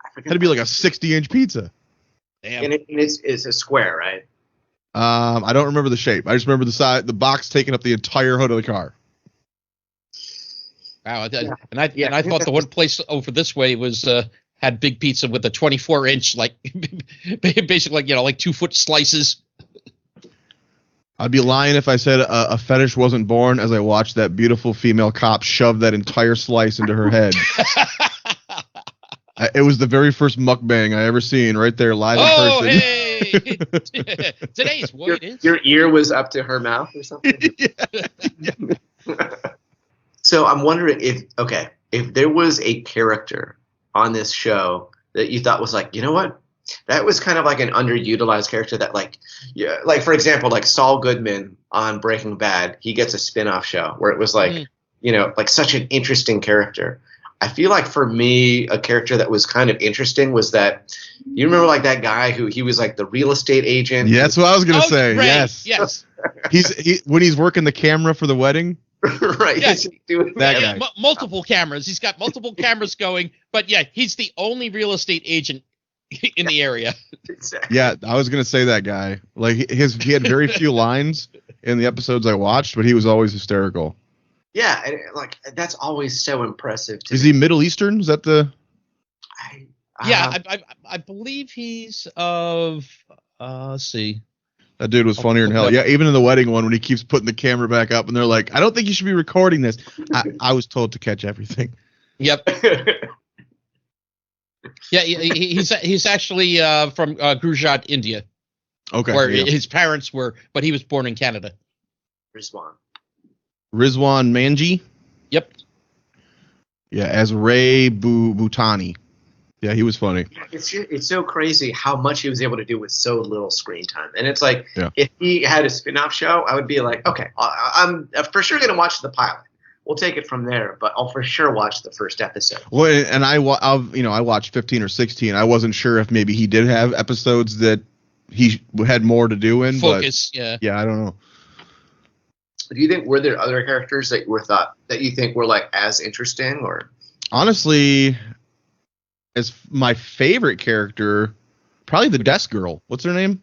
Speaker 3: I forget.
Speaker 2: Had to be like a 60-inch pizza.
Speaker 1: Damn.
Speaker 3: And it's a square, right?
Speaker 2: I don't remember the shape. I just remember the box taking up the entire hood of the car.
Speaker 1: Wow.
Speaker 3: Yeah.
Speaker 1: And I thought the one place over this way was had big pizza with a 24-inch, like basically, like 2-foot slices.
Speaker 2: I'd be lying if I said a fetish wasn't born as I watched that beautiful female cop shove that entire slice into her head. It was the very first mukbang I ever seen, right there live in person.
Speaker 1: Hey! Today's what it is.
Speaker 3: Your ear was up to her mouth or something. So I'm wondering if there was a character on this show that you thought was like, you know what? That was kind of like an underutilized character that like for example, like Saul Goodman on Breaking Bad, he gets a spin-off show where it was like, like such an interesting character. I feel like for me, a character that was kind of interesting was that, you remember like that guy who he was like the real estate agent?
Speaker 2: Yeah, that's what I was going to say.
Speaker 1: Right.
Speaker 2: Yes. When he's working the camera for the wedding.
Speaker 3: Right.
Speaker 1: Yeah.
Speaker 2: That guy.
Speaker 1: Multiple cameras. He's got multiple cameras going, but yeah, he's the only real estate agent in the area.
Speaker 3: Exactly.
Speaker 2: Yeah, I was gonna say that guy. Like he had very few lines in the episodes I watched, but he was always hysterical.
Speaker 3: Yeah, and like that's always so impressive.
Speaker 2: Is he Middle Eastern? Is that the?
Speaker 1: I believe he's of. Let's see.
Speaker 2: That dude was funnier than hell. Yeah, even in the wedding one when he keeps putting the camera back up and they're like, "I don't think you should be recording this." I was told to catch everything.
Speaker 1: Yep. Yeah, he's actually from Gujarat, India.
Speaker 2: Okay.
Speaker 1: Where his parents were, but he was born in Canada.
Speaker 3: Rizwan
Speaker 2: Manji.
Speaker 1: Yep.
Speaker 2: Yeah, as Ray Butani. Yeah, he was funny.
Speaker 3: It's so crazy how much he was able to do with so little screen time. And it's like, if he had a spin-off show, I would be like, okay, I'm for sure going to watch the pilot. We'll take it from there, but I'll for sure watch the first episode.
Speaker 2: Well, and I watched 15 or 16. I wasn't sure if maybe he did have episodes that he had more to do in.
Speaker 1: Focus,
Speaker 2: but, yeah, I don't know.
Speaker 3: Do you think were there other characters that you think were like as interesting or?
Speaker 2: Honestly, as my favorite character, probably the desk girl. What's her name?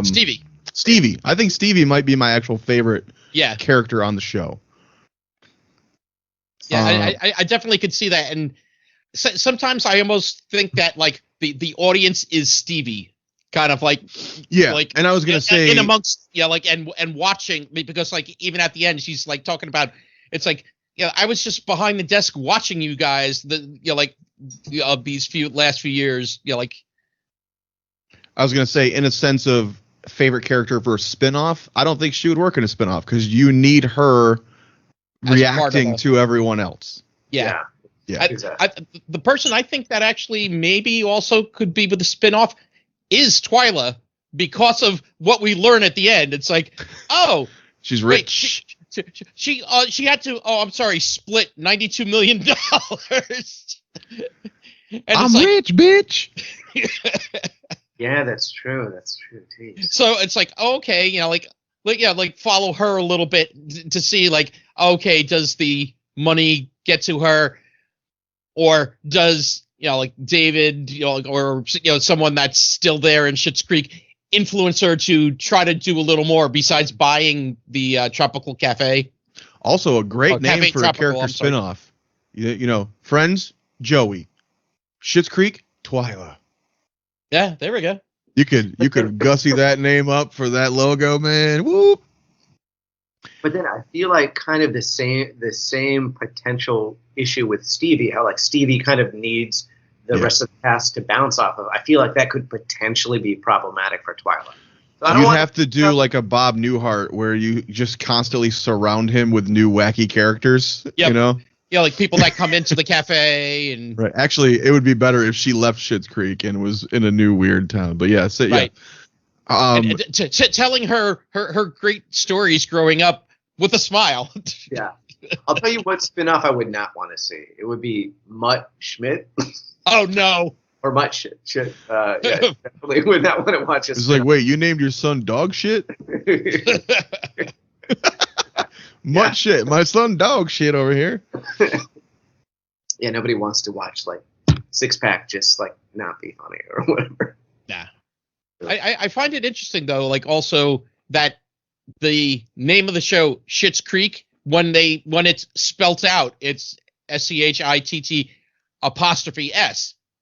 Speaker 1: Stevie.
Speaker 2: Stevie. I think Stevie might be my actual favorite character on the show.
Speaker 1: Yeah, I definitely could see that, and sometimes I almost think that like the audience is Stevie, kind of like
Speaker 2: and I was gonna say
Speaker 1: in amongst and watching, because like even at the end she's like talking about, it's like I was just behind the desk watching you guys these last few years, like.
Speaker 2: I was gonna say, in a sense of favorite character for a spinoff, I don't think she would work in a spinoff because you need her reacting to everyone else.
Speaker 1: Yeah.
Speaker 3: Exactly.
Speaker 1: The person I think that actually maybe also could be with the spinoff is Twyla, because of what we learn at the end. It's like, oh,
Speaker 2: she's rich.
Speaker 1: She had to split $92 million.
Speaker 2: I'm rich, bitch.
Speaker 3: Yeah, that's true. Jeez.
Speaker 1: So it's like, okay, like follow her a little bit to see, like, okay, does the money get to her, or does like David, or someone that's still there in Schitt's Creek influence her to try to do a little more besides buying the Tropical Cafe?
Speaker 2: Also, a great name
Speaker 1: Cafe
Speaker 2: for
Speaker 1: Tropical,
Speaker 2: a character spinoff. Friends, Joey. Schitt's Creek, Twyla.
Speaker 1: Yeah, there we go.
Speaker 2: You could gussy that name up for that logo, man. Whoop.
Speaker 3: But then I feel like kind of the same potential issue with Stevie, how like Stevie kind of needs the rest of the cast to bounce off of. I feel like that could potentially be problematic for Twyla.
Speaker 2: You have to do like a Bob Newhart where you just constantly surround him with new wacky characters.
Speaker 1: Yep.
Speaker 2: You know?
Speaker 1: Yeah, like people that come into the cafe and
Speaker 2: Right. Actually, it would be better if she left Schitt's Creek and was in a new weird town. But yeah, so,
Speaker 1: right.
Speaker 2: yeah.
Speaker 1: Telling her great stories growing up with a smile.
Speaker 3: Yeah. I'll tell you what spinoff I would not want to see. It would be Mutt Schmidt.
Speaker 1: Oh no.
Speaker 3: Or Mutt Shit. Yeah, definitely would not want to watch it.
Speaker 2: It's like, wait, you named your son Dog Shit? Mutt Shit. My son Dog Shit over here.
Speaker 3: Yeah, nobody wants to watch like Six Pack just like not be funny or whatever.
Speaker 1: Nah. I find it interesting though, like also that the name of the show, Schitt's Creek, when it's spelt out, it's SCHITT''S.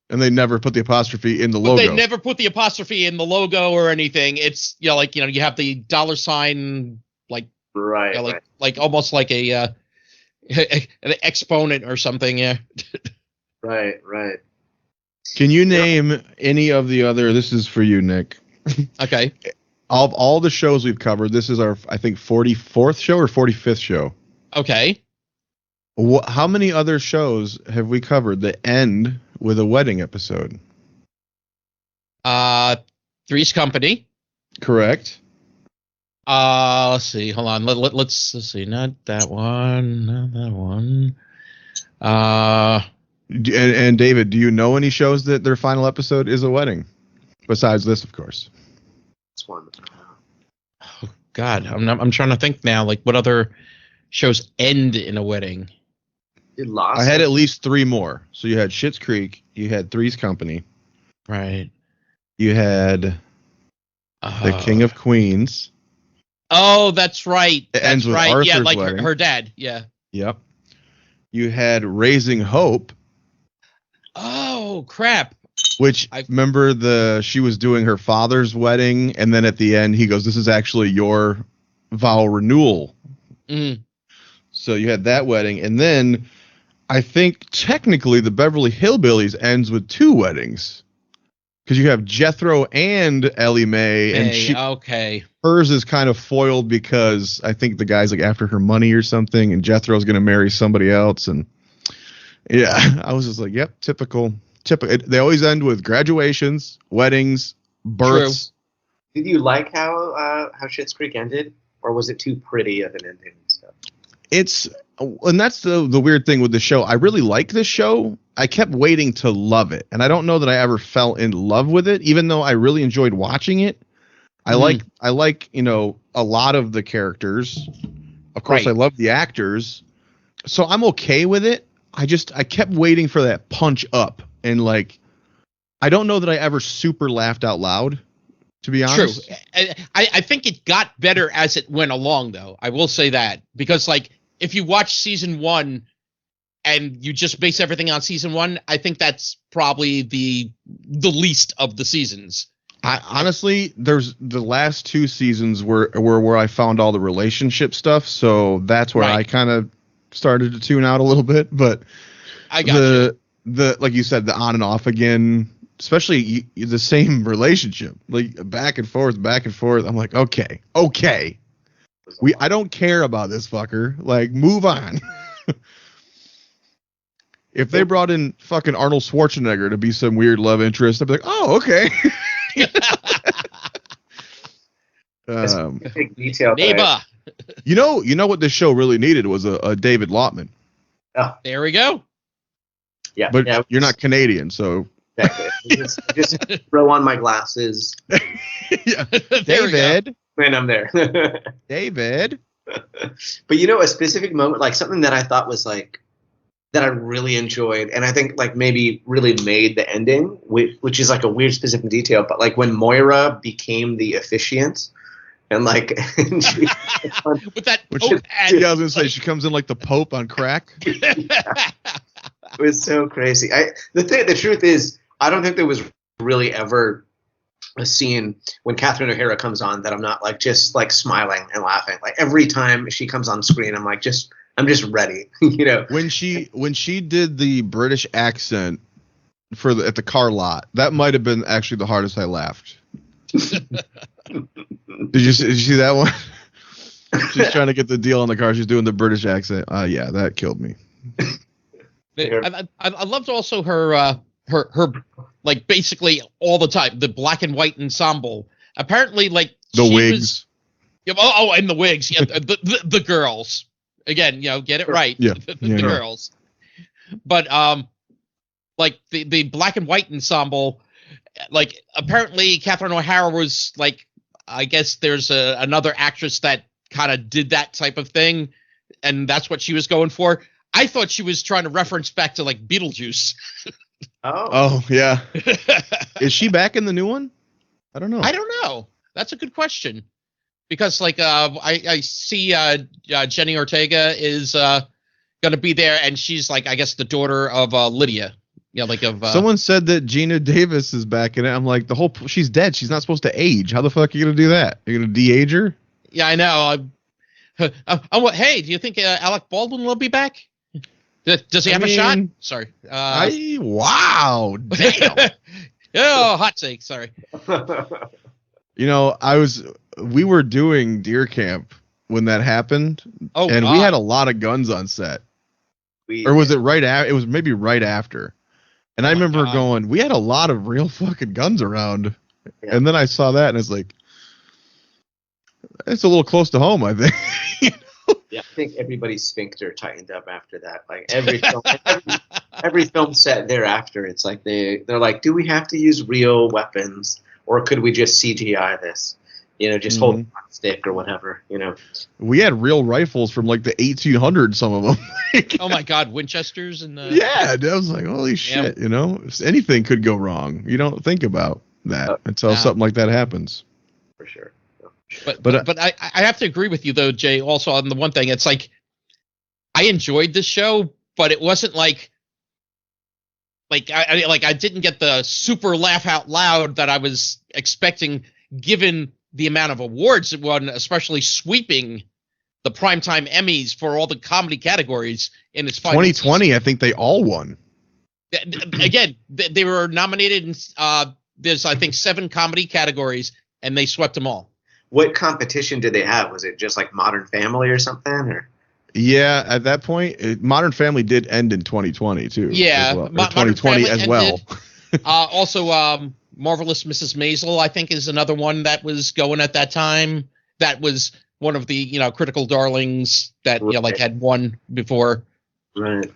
Speaker 2: And they never put the apostrophe in the logo.
Speaker 1: They never put the apostrophe in the logo or anything. It's you have the dollar sign like
Speaker 3: right,
Speaker 1: like almost like an exponent or something. Yeah.
Speaker 3: Right.
Speaker 2: Can you name any of the other? This is for you, Nick.
Speaker 1: Okay.
Speaker 2: Of all the shows we've covered, this is our, I think, 44th show or 45th show.
Speaker 1: Okay.
Speaker 2: How many other shows have we covered that end with a wedding episode?
Speaker 1: Three's Company.
Speaker 2: Correct.
Speaker 1: Let's see. Hold on. Let's see. Not that one.
Speaker 2: And David, do you know any shows that their final episode is a wedding? Besides this, of course.
Speaker 3: That's one.
Speaker 1: Oh, God, I'm trying to think now. Like, what other shows end in a wedding?
Speaker 2: I had at least three more. So you had Schitt's Creek, you had Three's Company,
Speaker 1: right?
Speaker 2: You had The King of Queens.
Speaker 1: Oh, that's right.
Speaker 2: It ends with Arthur's
Speaker 1: yeah, like
Speaker 2: wedding.
Speaker 1: her dad. Yeah.
Speaker 2: Yep. You had Raising Hope.
Speaker 1: Oh crap!
Speaker 2: Which I remember she was doing her father's wedding, and then at the end he goes, "This is actually your vow renewal."
Speaker 1: Mm.
Speaker 2: So you had that wedding, and then I think technically the Beverly Hillbillies ends with two weddings because you have Jethro and Ellie Mae, and hers is kind of foiled because I think the guy's like after her money or something, and Jethro's going to marry somebody else, and yeah, I was just like, yep, typical. They always end with graduations, weddings, births.
Speaker 3: True. Did you like how Schitt's Creek ended, or was it too pretty of an ending and stuff?
Speaker 2: And that's the weird thing with the show. I really like this show. I kept waiting to love it, and I don't know that I ever fell in love with it, even though I really enjoyed watching it. I like a lot of the characters. Of course, right. I love the actors, so I'm okay with it. I kept waiting for that punch up, and like, I don't know that I ever super laughed out loud, to be honest.
Speaker 1: True. I think it got better as it went along, though. I will say that, because like, if you watch season 1 and you just base everything on season 1, I think that's probably the least of the seasons.
Speaker 2: Honestly, there's the last 2 seasons were where I found all the relationship stuff, so that's where I kind of started to tune out a little bit. But
Speaker 1: I got
Speaker 2: the like you said, the on and off again, especially the same relationship, like back and forth. I'm like, okay, I don't care about this fucker. Like, move on. If they brought in fucking Arnold Schwarzenegger to be some weird love interest, I'd be like, oh, okay.
Speaker 3: Big detail.
Speaker 1: Neighbor.
Speaker 2: You know what this show really needed was a David Lautman.
Speaker 3: Oh,
Speaker 1: there we go.
Speaker 3: Yeah,
Speaker 2: but you're not Canadian, so
Speaker 3: exactly. just throw on my glasses.
Speaker 2: Yeah. David,
Speaker 3: and I'm there.
Speaker 2: David.
Speaker 3: But a specific moment, like something that I thought was like that I really enjoyed, and I think like maybe really made the ending, which is like a weird specific detail, but like when Moira became the officiant. And like,
Speaker 1: with that,
Speaker 2: I was gonna say she comes in like the Pope on crack.
Speaker 3: It was so crazy. The truth is, I don't think there was really ever a scene when Catherine O'Hara comes on that I'm not like just like smiling and laughing. Like every time she comes on screen, I'm just ready.
Speaker 2: When she did the British accent at the car lot, that might have been actually the hardest I laughed. Did you see that one? She's trying to get the deal on the car. She's doing the British accent. Yeah, that killed me.
Speaker 1: I loved also her like basically all the time the black and white ensemble. Apparently, like
Speaker 2: the wigs.
Speaker 1: And the wigs. Yeah, the girls. Again, get it right.
Speaker 2: Yeah,
Speaker 1: the girls. But like the black and white ensemble, like apparently Catherine O'Hara was like, I guess there's another actress that kind of did that type of thing, and that's what she was going for. I thought she was trying to reference back to like Beetlejuice.
Speaker 2: Oh yeah. Is she back in the new one? I don't know. That's a good question. Because like I see Jenny Ortega is gonna be there, and she's like, I guess, the daughter of Lydia. Someone said that Gina Davis is back in it. I'm like, she's dead. She's not supposed to age. How the fuck are you gonna do that? You're gonna de-age her?
Speaker 1: Yeah, I know. Hey, do you think Alec Baldwin will be back? Does he have a shot? Sorry.
Speaker 2: Wow. Damn.
Speaker 1: Oh, hot take. Sorry.
Speaker 2: We were doing deer camp when that happened, and we had a lot of guns on set. Or was it right after? It was maybe right after. And I remember going, we had a lot of real fucking guns around. Yeah. And then I saw that, and it's like, it's a little close to home, I think.
Speaker 3: Yeah, I think everybody's sphincter tightened up after that. Like every film set thereafter, it's like they're like, do we have to use real weapons, or could we just CGI this? Just hold on stick or whatever.
Speaker 2: We had real rifles from like the 1800s. Some of them.
Speaker 1: Oh my God, Winchesters and
Speaker 2: yeah, I was like, holy shit! Anything could go wrong. You don't think about that until something like that happens.
Speaker 3: For sure.
Speaker 1: But I have to agree with you though, Jay. Also on the one thing, it's like I enjoyed this show, but it wasn't like I didn't get the super laugh out loud that I was expecting, given the amount of awards it won, especially sweeping the primetime Emmys for all the comedy categories in its
Speaker 2: 2020. I think they all won.
Speaker 1: Again, they were nominated in there's I think 7 comedy categories, and they swept them all.
Speaker 3: What competition did they have? Was it just like Modern Family or something? Or
Speaker 2: yeah, at that point, Modern Family did end in 2020 too.
Speaker 1: Yeah,
Speaker 2: as well. 2020 as well.
Speaker 1: Also, Marvelous Mrs. Maisel, I think, is another one that was going at that time. That was one of the critical darlings that had won before.
Speaker 3: Right.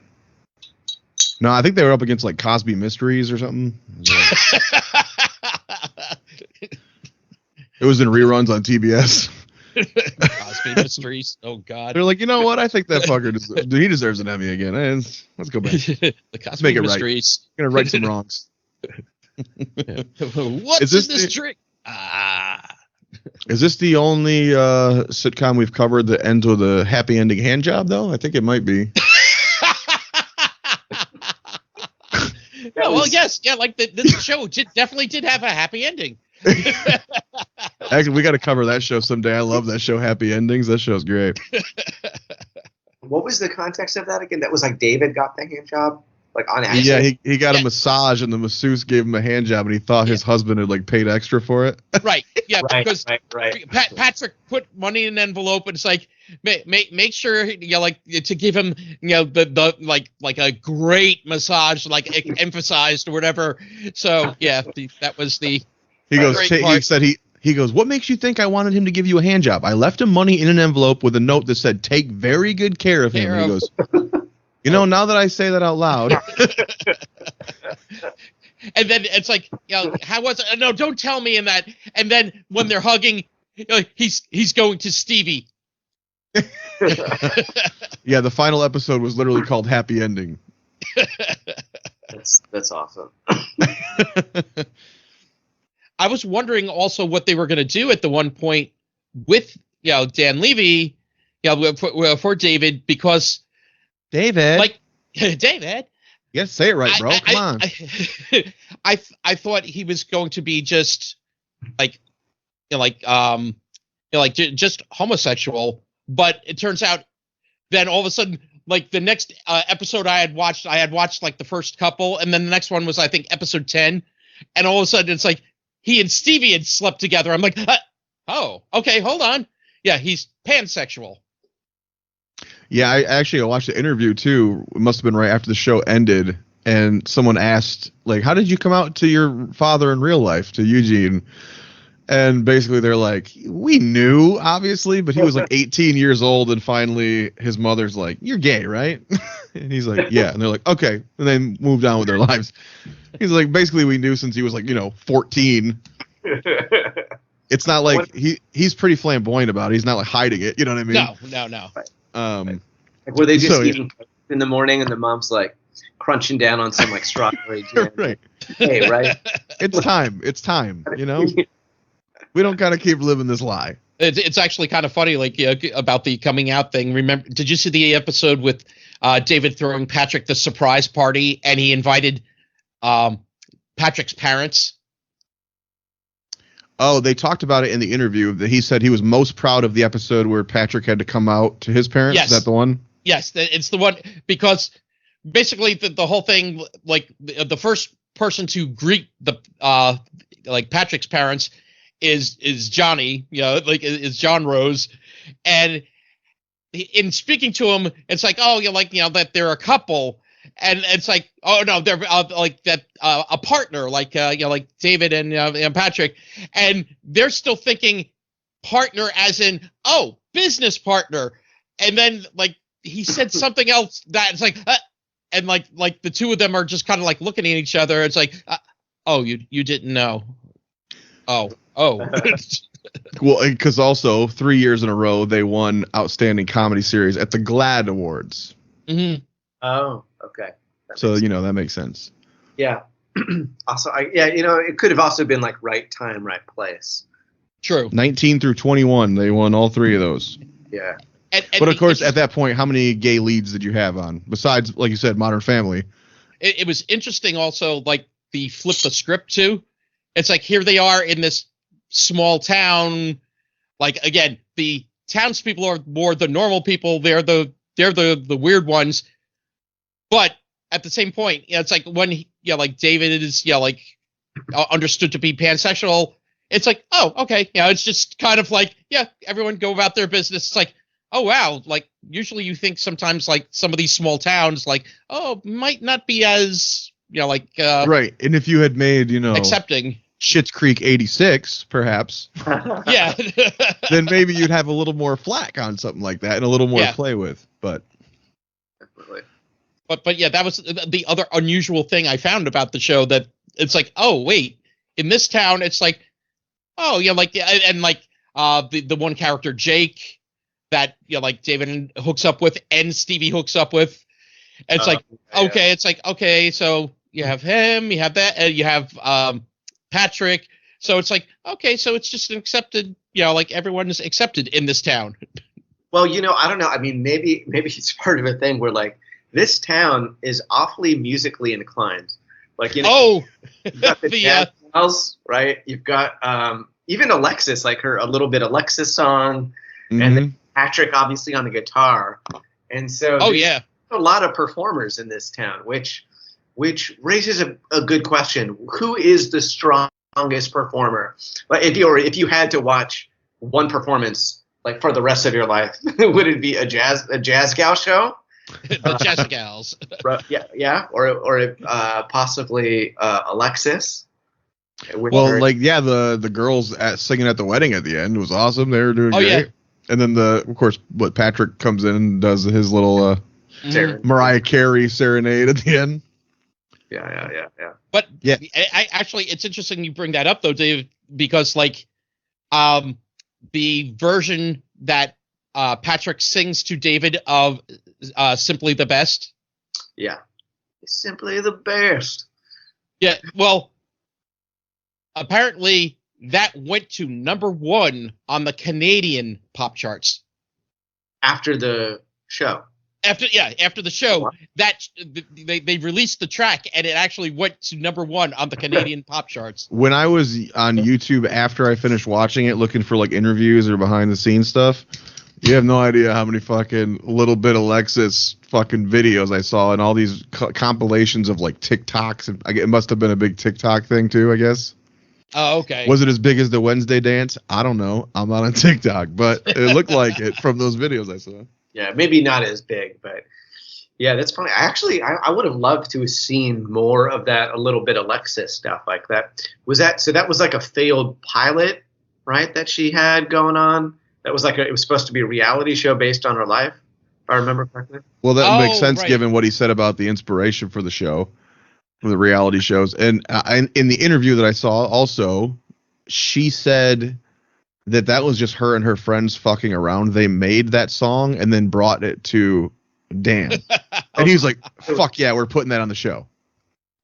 Speaker 2: No, I think they were up against like Cosby Mysteries or something. It was in reruns on TBS.
Speaker 1: Cosby Mysteries. Oh God.
Speaker 2: They're like, you know what? I think that fucker he deserves an Emmy again. Let's go back.
Speaker 1: The Cosby Mysteries.
Speaker 2: Right. I'm gonna right some wrongs.
Speaker 1: What's in this drink?
Speaker 2: Is this the only sitcom we've covered that ends with a happy ending hand job, though? I think it might be.
Speaker 1: Well, yes. Yeah, like this show definitely did have a happy ending.
Speaker 2: Actually, we got to cover that show someday. I love that show, Happy Endings. That show's great.
Speaker 3: What was the context of that again? That was like David got the hand job? Like on accident?
Speaker 2: Yeah, he got a massage, and the masseuse gave him a hand job, and he thought his husband had like paid extra for it.
Speaker 1: Right. Yeah, because
Speaker 3: right.
Speaker 1: Patrick put money in an envelope, and it's like make sure to give him the like a great massage, like emphasized or whatever. So yeah, that was the.
Speaker 2: He goes. He goes. What makes you think I wanted him to give you a hand job? I left him money in an envelope with a note that said, "Take very good care of him." And he goes. Now that I say that out loud.
Speaker 1: And then it's like, how was it? No, don't tell me in that. And then when they're hugging, he's going to Stevie.
Speaker 2: Yeah, the final episode was literally called Happy Ending.
Speaker 3: That's awesome.
Speaker 1: I was wondering also what they were going to do at the one point with Dan Levy, for David, because David.
Speaker 2: Yes, say it right, bro. Come on.
Speaker 1: I thought he was going to be just just homosexual, but it turns out then all of a sudden, like the next episode I had watched like the first couple, and then the next one was I think episode 10, and all of a sudden it's like he and Stevie had slept together. I'm like, oh, okay, hold on. Yeah, he's pansexual.
Speaker 2: Yeah, I watched the interview too. It must have been right after the show ended, and someone asked, like, how did you come out to your father in real life, to Eugene? And basically they're like, we knew, obviously, but he was like 18 years old, and finally his mother's like, you're gay, right? And he's like, yeah. And they're like, okay. And then moved on with their lives. He's like, basically we knew since he was like, 14. It's not like he's pretty flamboyant about it. He's not like hiding it. You know what I mean?
Speaker 1: No.
Speaker 3: Like, were they just eating in the morning and the mom's like crunching down on some like strawberry jam?
Speaker 2: Right.
Speaker 3: Hey, right?
Speaker 2: It's time, We don't gotta keep living this lie.
Speaker 1: It's actually kind of funny, like about the coming out thing. Remember, did you see the episode with David throwing Patrick the surprise party, and he invited Patrick's parents?
Speaker 2: Oh, they talked about it in the interview. That he said he was most proud of the episode where Patrick had to come out to his parents.
Speaker 1: Yes.
Speaker 2: Is that the one?
Speaker 1: Yes, it's the one, because basically the whole thing, like the first person to greet the like Patrick's parents is Johnny, is John Rose, and in speaking to him, it's like, oh, that they're a couple, and it's like, oh no, they're like that a partner, like like David and Patrick, and they're still thinking partner as in business partner, and then like he said something else that it's like and like the two of them are just kind of like looking at each other. It's like, oh, you didn't know. Oh.
Speaker 2: Well, because also 3 years in a row they won Outstanding Comedy Series at the GLAAD Awards.
Speaker 1: Mm-hmm.
Speaker 3: Oh, okay.
Speaker 2: That makes sense.
Speaker 3: Yeah. Also, it could have also been like right time, right place.
Speaker 1: True.
Speaker 2: 19 through 21, they won all three of those.
Speaker 3: Yeah.
Speaker 2: But of course, at that point, how many gay leads did you have on besides, like you said, Modern Family?
Speaker 1: It was interesting also, like the flip the script too. It's like, here they are in this small town. Like, again, the townspeople are more the normal people. They're the weird ones. But at the same point, it's like when like David is understood to be pansexual. It's like, oh, okay, it's just kind of like, everyone go about their business. It's like, oh wow, like usually you think sometimes like some of these small towns like, oh, might not be as
Speaker 2: right. And if you had made
Speaker 1: accepting
Speaker 2: Schitt's Creek 86, perhaps,
Speaker 1: yeah,
Speaker 2: then maybe you'd have a little more flack on something like that and a little more to play with. But
Speaker 1: yeah, that was the other unusual thing I found about the show, that it's like, oh wait, in this town it's like, oh yeah, like, and like the one character Jake that like David hooks up with and Stevie hooks up with. And it's like, okay, it's like, okay, so you have him, you have that, and you have Patrick. So it's like, okay, so it's just an accepted, like everyone is accepted in this town.
Speaker 3: Well, I don't know. I mean, maybe it's part of a thing where like this town is awfully musically inclined. Like, you've got the jazz gals, right? You've got even Alexis, like a little bit Alexis song, and then Patrick obviously on the guitar. And so there's a lot of performers in this town, which raises a good question. Who is the strongest performer? Like if you had to watch one performance like for the rest of your life, would it be a jazz gal show?
Speaker 1: The Jazz Gals.
Speaker 3: Yeah, or possibly Alexis.
Speaker 2: Well, the girls singing at the wedding at the end was awesome. They were doing great. Yeah. And then of course, Patrick comes in and does his little Mariah Carey serenade at the end.
Speaker 3: Yeah.
Speaker 1: But I actually, it's interesting you bring that up though, Dave, because like the version that Patrick sings to David of Simply the Best.
Speaker 3: Yeah. Simply the best.
Speaker 1: Yeah, well, apparently that went to #1 on the Canadian pop charts.
Speaker 3: After the show.
Speaker 1: After the show, that they released the track and it actually went to #1 on the Canadian pop charts.
Speaker 2: When I was on YouTube after I finished watching it, looking for like interviews or behind the scenes stuff, you have no idea how many fucking Little Bit Alexis fucking videos I saw and all these compilations of like TikToks. It must have been a big TikTok thing too, I guess.
Speaker 1: Oh, okay.
Speaker 2: Was it as big as the Wednesday dance? I don't know. I'm not on TikTok, but it looked like it from those videos I saw.
Speaker 3: Yeah, maybe not as big, but yeah, that's funny. I would have loved to have seen more of that, a little bit Alexis stuff like that. So that was like a failed pilot, right? That she had going on. That was it was supposed to be a reality show based on her life, if I remember correctly.
Speaker 2: Well, that makes sense
Speaker 1: right.
Speaker 2: given what he said about the inspiration for the show, for the reality shows. And in the interview that I saw also, she said that was just her and her friends fucking around. They made that song and then brought it to Dan. And he was like, fuck yeah, we're putting that on the show.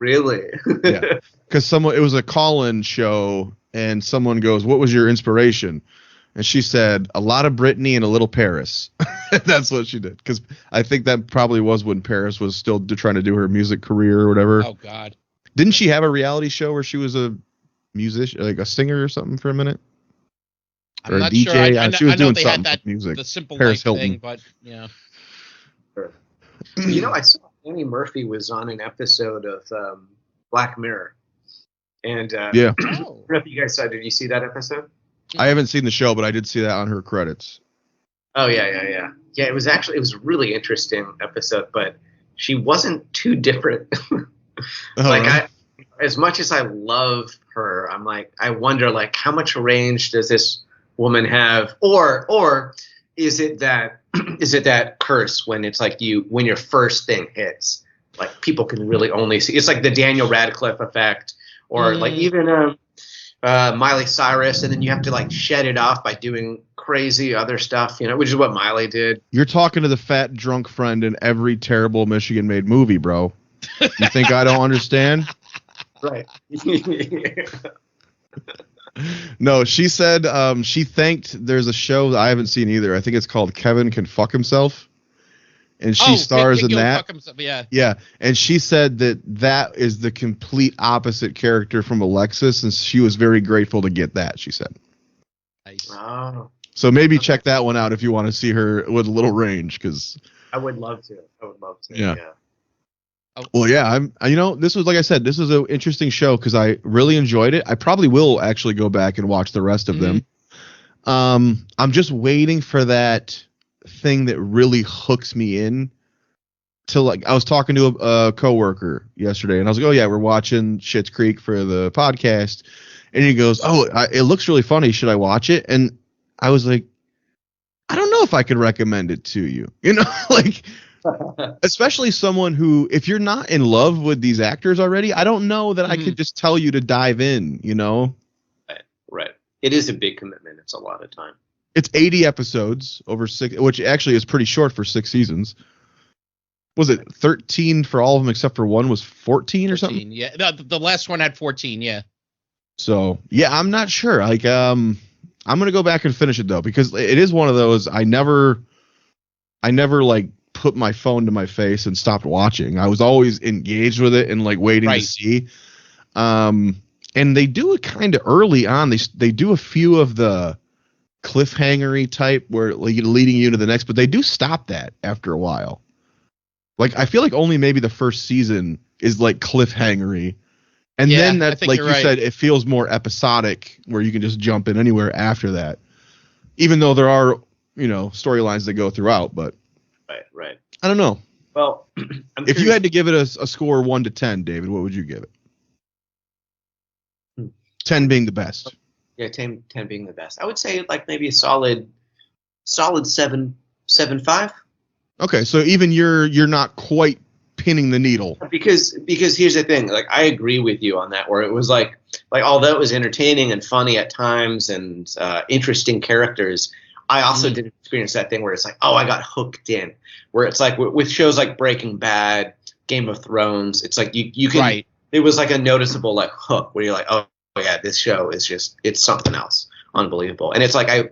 Speaker 3: Really?
Speaker 2: Yeah. Because it was a call-in show and someone goes, what was your inspiration? And she said, a lot of Britney and a little Paris. That's what she did. Because I think that probably was when Paris was still trying to do her music career or whatever.
Speaker 1: Oh, God.
Speaker 2: Didn't she have a reality show where she was a musician, like a singer or something for a minute?
Speaker 1: I'm
Speaker 2: or
Speaker 1: not
Speaker 2: a DJ?
Speaker 1: sure. I
Speaker 2: She was
Speaker 1: know
Speaker 2: doing
Speaker 1: they
Speaker 2: something
Speaker 1: had
Speaker 2: with music.
Speaker 1: the Simple
Speaker 2: Paris
Speaker 1: Life
Speaker 2: Hilton.
Speaker 1: thing, but yeah.
Speaker 3: You know, I saw Annie Murphy was on an episode of Black Mirror. And
Speaker 2: Yeah.
Speaker 3: I don't know if you guys saw, did you see that episode?
Speaker 2: I haven't seen the show, but I did see that on her credits.
Speaker 3: Oh, yeah. Yeah, it was a really interesting episode, but she wasn't too different. As much as I love her, I'm like, I wonder, like, how much range does this woman have? Or is it that curse when it's like when your first thing hits, like people can really only see, it's like the Daniel Radcliffe effect, or like even Miley Cyrus, and then you have to like shed it off by doing crazy other stuff, which is what Miley did.
Speaker 2: You're talking to the fat drunk friend in every terrible Michigan-made movie, bro. You think I don't understand?
Speaker 3: Right.
Speaker 2: No, she said she thanked. There's a show that I haven't seen either. I think it's called Kevin Can Fuck Himself, and she stars in that. Yeah, and she said that is the complete opposite character from Alexis, and she was very grateful to get that. She said.
Speaker 1: Nice.
Speaker 3: Oh.
Speaker 2: So maybe check that one out if you want to see her with a little range, because
Speaker 3: I would love to.
Speaker 2: Yeah. Well, yeah, this was, like I said, this was an interesting show because I really enjoyed it. I probably will actually go back and watch the rest of them. I'm just waiting for that thing that really hooks me in to, like, I was talking to a coworker yesterday and I was like, oh yeah, we're watching Schitt's Creek for the podcast. And he goes, oh, it looks really funny. Should I watch it? And I was like, I don't know if I could recommend it to you, like, especially someone who, if you're not in love with these actors already, I don't know that I could just tell you to dive in,
Speaker 3: Right. It is a big commitment. It's a lot of time.
Speaker 2: It's 80 episodes over 6, which actually is pretty short for 6 seasons. Was it 13 for all of them except for one was 14 or something?
Speaker 1: Yeah. The last one had 14. Yeah.
Speaker 2: So, yeah, I'm not sure. Like, I'm going to go back and finish it though, because it is one of those, I never like put my phone to my face and stopped watching. I was always engaged with it and like waiting to see. And they do it kind of early on. They do a few of the cliffhangery type where like leading you to the next, but they do stop that after a while. Like, I feel like only maybe the first season is like cliffhangery. And then that's, like you said, it feels more episodic where you can just jump in anywhere after that. Even though there are, storylines that go throughout, but
Speaker 3: Right.
Speaker 2: I don't know.
Speaker 3: Well,
Speaker 2: if you had to give it a score 1 to 10, David, what would you give it? 10 being the best.
Speaker 3: Yeah, 10 being the best. I would say like maybe a solid 7.5.
Speaker 2: Okay, so even you're not quite pinning the needle.
Speaker 3: Because here's the thing, like I agree with you on that, where it was like although it was entertaining and funny at times and interesting characters, I also didn't experience that thing where it's like, oh, I got hooked in. Where it's like with shows like Breaking Bad, Game of Thrones, it's like you can. It was like a noticeable like hook where you're like, oh yeah, this show is it's something else, unbelievable. And it's like I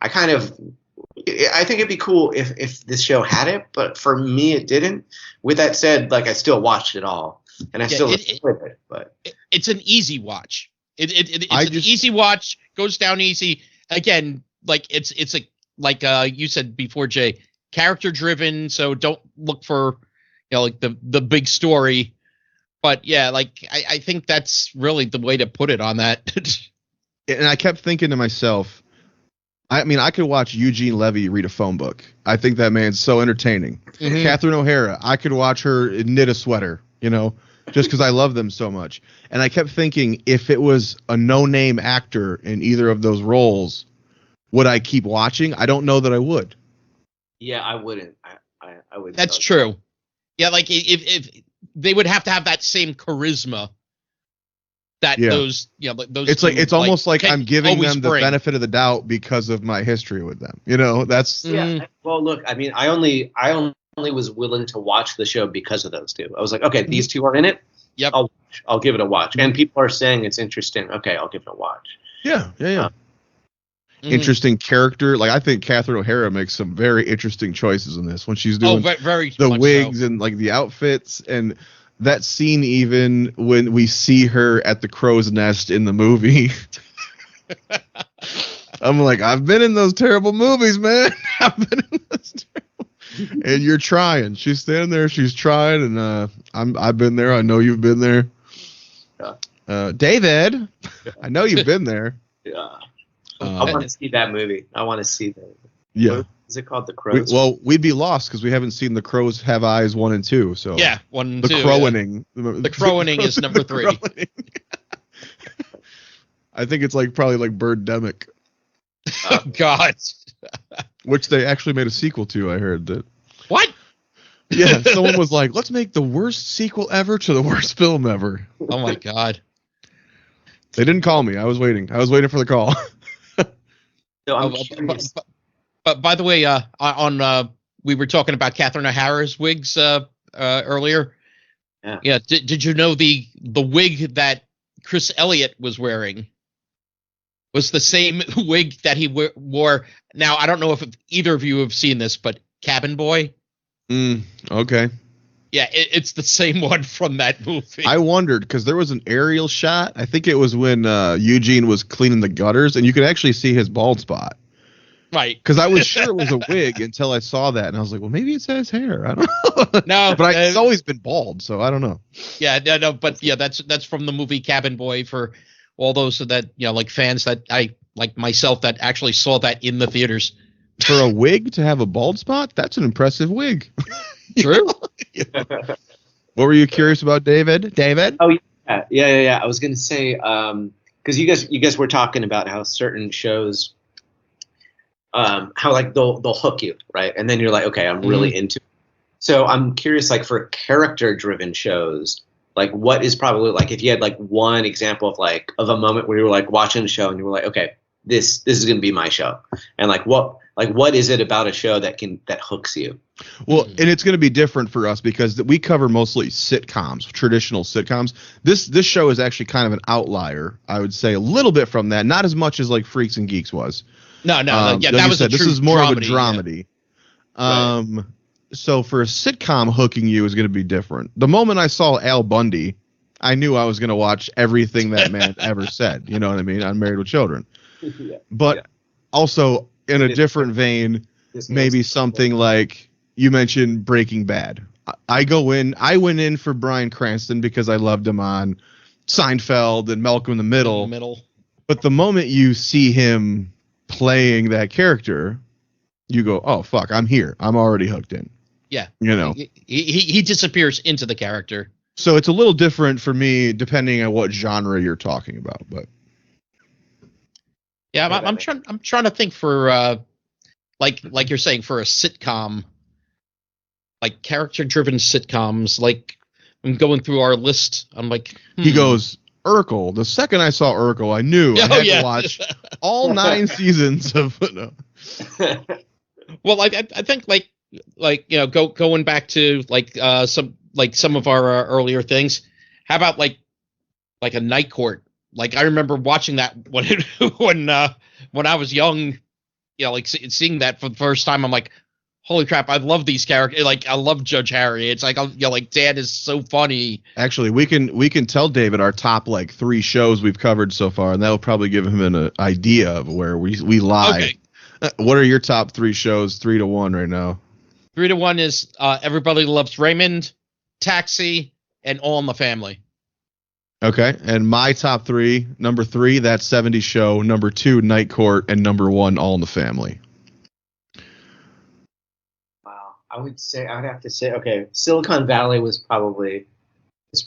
Speaker 3: think it'd be cool if this show had it, but for me it didn't. With that said, like I still watched it all, and I still enjoyed it. But
Speaker 1: it's an easy watch. It's an easy watch. Goes down easy. Again, like it's like you said before, Jay, character driven. So don't look for like the big story. But yeah, like I think that's really the way to put it on that.
Speaker 2: And I kept thinking to myself, I mean, I could watch Eugene Levy read a phone book. I think that man's so entertaining.
Speaker 1: Mhm.
Speaker 2: Catherine O'Hara, I could watch her knit a sweater, just because I love them so much. And I kept thinking, if it was a no-name actor in either of those roles, would I keep watching? I don't know that I would.
Speaker 3: Yeah, I wouldn't. I would.
Speaker 1: That's true. Yeah, like if they would have to have that same charisma that those those.
Speaker 2: It's like it's almost like I'm giving them the
Speaker 1: bring.
Speaker 2: benefit of the doubt because of my history with them. That's
Speaker 3: Yeah. Well, look, I mean, I only was willing to watch the show because of those two. I was like, okay, these two are in it.
Speaker 1: Yep.
Speaker 3: I'll give it a watch. And people are saying it's interesting. Okay, I'll give it a watch.
Speaker 2: Yeah. Interesting character. Like, I think Catherine O'Hara makes some very interesting choices in this when she's doing
Speaker 1: very
Speaker 2: the
Speaker 1: much
Speaker 2: wigs
Speaker 1: so.
Speaker 2: and like the outfits and that scene. Even when we see her at the crow's nest in the movie, I'm like, I've been in those terrible movies, man. I've been in those terrible. And you're trying. She's standing there. She's trying, and I've been there. I know you've been there. David, I know you've been there.
Speaker 3: Yeah. I want to see that movie. I want to see that.
Speaker 2: Yeah.
Speaker 3: What is it called? The Crows?
Speaker 2: We'd be lost because we haven't seen The Crows Have Eyes 1 and 2. So
Speaker 1: yeah, 1 and
Speaker 2: the
Speaker 1: 2.
Speaker 2: Crowaning.
Speaker 1: Yeah. The Crowaning is number 3.
Speaker 2: Crowaning. I think it's probably like Birdemic.
Speaker 1: Oh, God.
Speaker 2: Which they actually made a sequel to. I heard that.
Speaker 1: What?
Speaker 2: Yeah, someone was like, let's make the worst sequel ever to the worst film ever.
Speaker 1: Oh my God.
Speaker 2: They didn't call me. I was waiting for the call.
Speaker 3: So I'm curious.
Speaker 1: But by the way, we were talking about Catherine O'Hara's wigs earlier. Yeah. Did you know the wig that Chris Elliott was wearing was the same wig that he wore? Now, I don't know if either of you have seen this, but Cabin Boy.
Speaker 2: Okay.
Speaker 1: Yeah, it's the same one from that movie.
Speaker 2: I wondered because there was an aerial shot. I think it was when Eugene was cleaning the gutters, and you could actually see his bald spot.
Speaker 1: Right.
Speaker 2: Because I was sure it was a wig until I saw that, and I was like, well, maybe it's his hair. I don't know.
Speaker 1: No,
Speaker 2: but it's always been bald, so I don't know.
Speaker 1: Yeah, no, but yeah, that's from the movie Cabin Boy for all those that like fans that I like myself that actually saw that in the theaters.
Speaker 2: For a wig to have a bald spot, that's an impressive wig.
Speaker 1: True.
Speaker 2: What were you curious about, David?
Speaker 3: Oh yeah. I was gonna say because you guys were talking about how certain shows, how like they'll hook you, right, and then you're like, okay, I'm really into it. So I'm curious, like for character-driven shows, like what is probably like if you had like one example of a moment where you were like watching a show and you were like, okay, this is gonna be my show, and what is it about a show that hooks you?
Speaker 2: Well, and it's going to be different for us because we cover mostly sitcoms, traditional sitcoms. This show is actually kind of an outlier, I would say, a little bit from that. Not as much as like Freaks and Geeks was.
Speaker 1: No, yeah, that was
Speaker 2: this is more of a dramedy.
Speaker 1: Yeah.
Speaker 2: So for a sitcom, hooking you is going to be different. The moment I saw Al Bundy, I knew I was going to watch everything that man ever said. You know what I mean? I'm Married with Children. But also in a different vein, maybe something like you mentioned Breaking Bad. I went in for Bryan Cranston because I loved him on Seinfeld and Malcolm in the Middle. But the moment you see him playing that character, you go, oh, fuck, I'm here. I'm already hooked in.
Speaker 1: Yeah.
Speaker 2: He
Speaker 1: disappears into the character.
Speaker 2: So it's a little different for me depending on what genre you're talking about. But
Speaker 1: yeah, I'm trying to think for like you're saying for a sitcom, like character-driven sitcoms. Like I'm going through our list. I'm like,
Speaker 2: He goes, Urkel. The second I saw Urkel, I knew I had to watch all 9 seasons of. No.
Speaker 1: Well, I think going back to some of our earlier things. How about like a Night Court? Like I remember watching that when I was young. Like seeing that for the first time, I'm like, holy crap, I love these characters. Like I love Judge Harry. It's like like Dan is so funny.
Speaker 2: Actually, we can tell David our top 3 shows we've covered so far, and that'll probably give him an idea of where we lie.
Speaker 1: Okay.
Speaker 2: What are your top 3 shows? 3-1 right now.
Speaker 1: 3-1 is Everybody Loves Raymond, Taxi, and All in the Family.
Speaker 2: Okay, and my top three: number 3, That 70s Show; number 2, Night Court; and number 1, All in the Family.
Speaker 3: Wow. I would have to say, okay, Silicon Valley was probably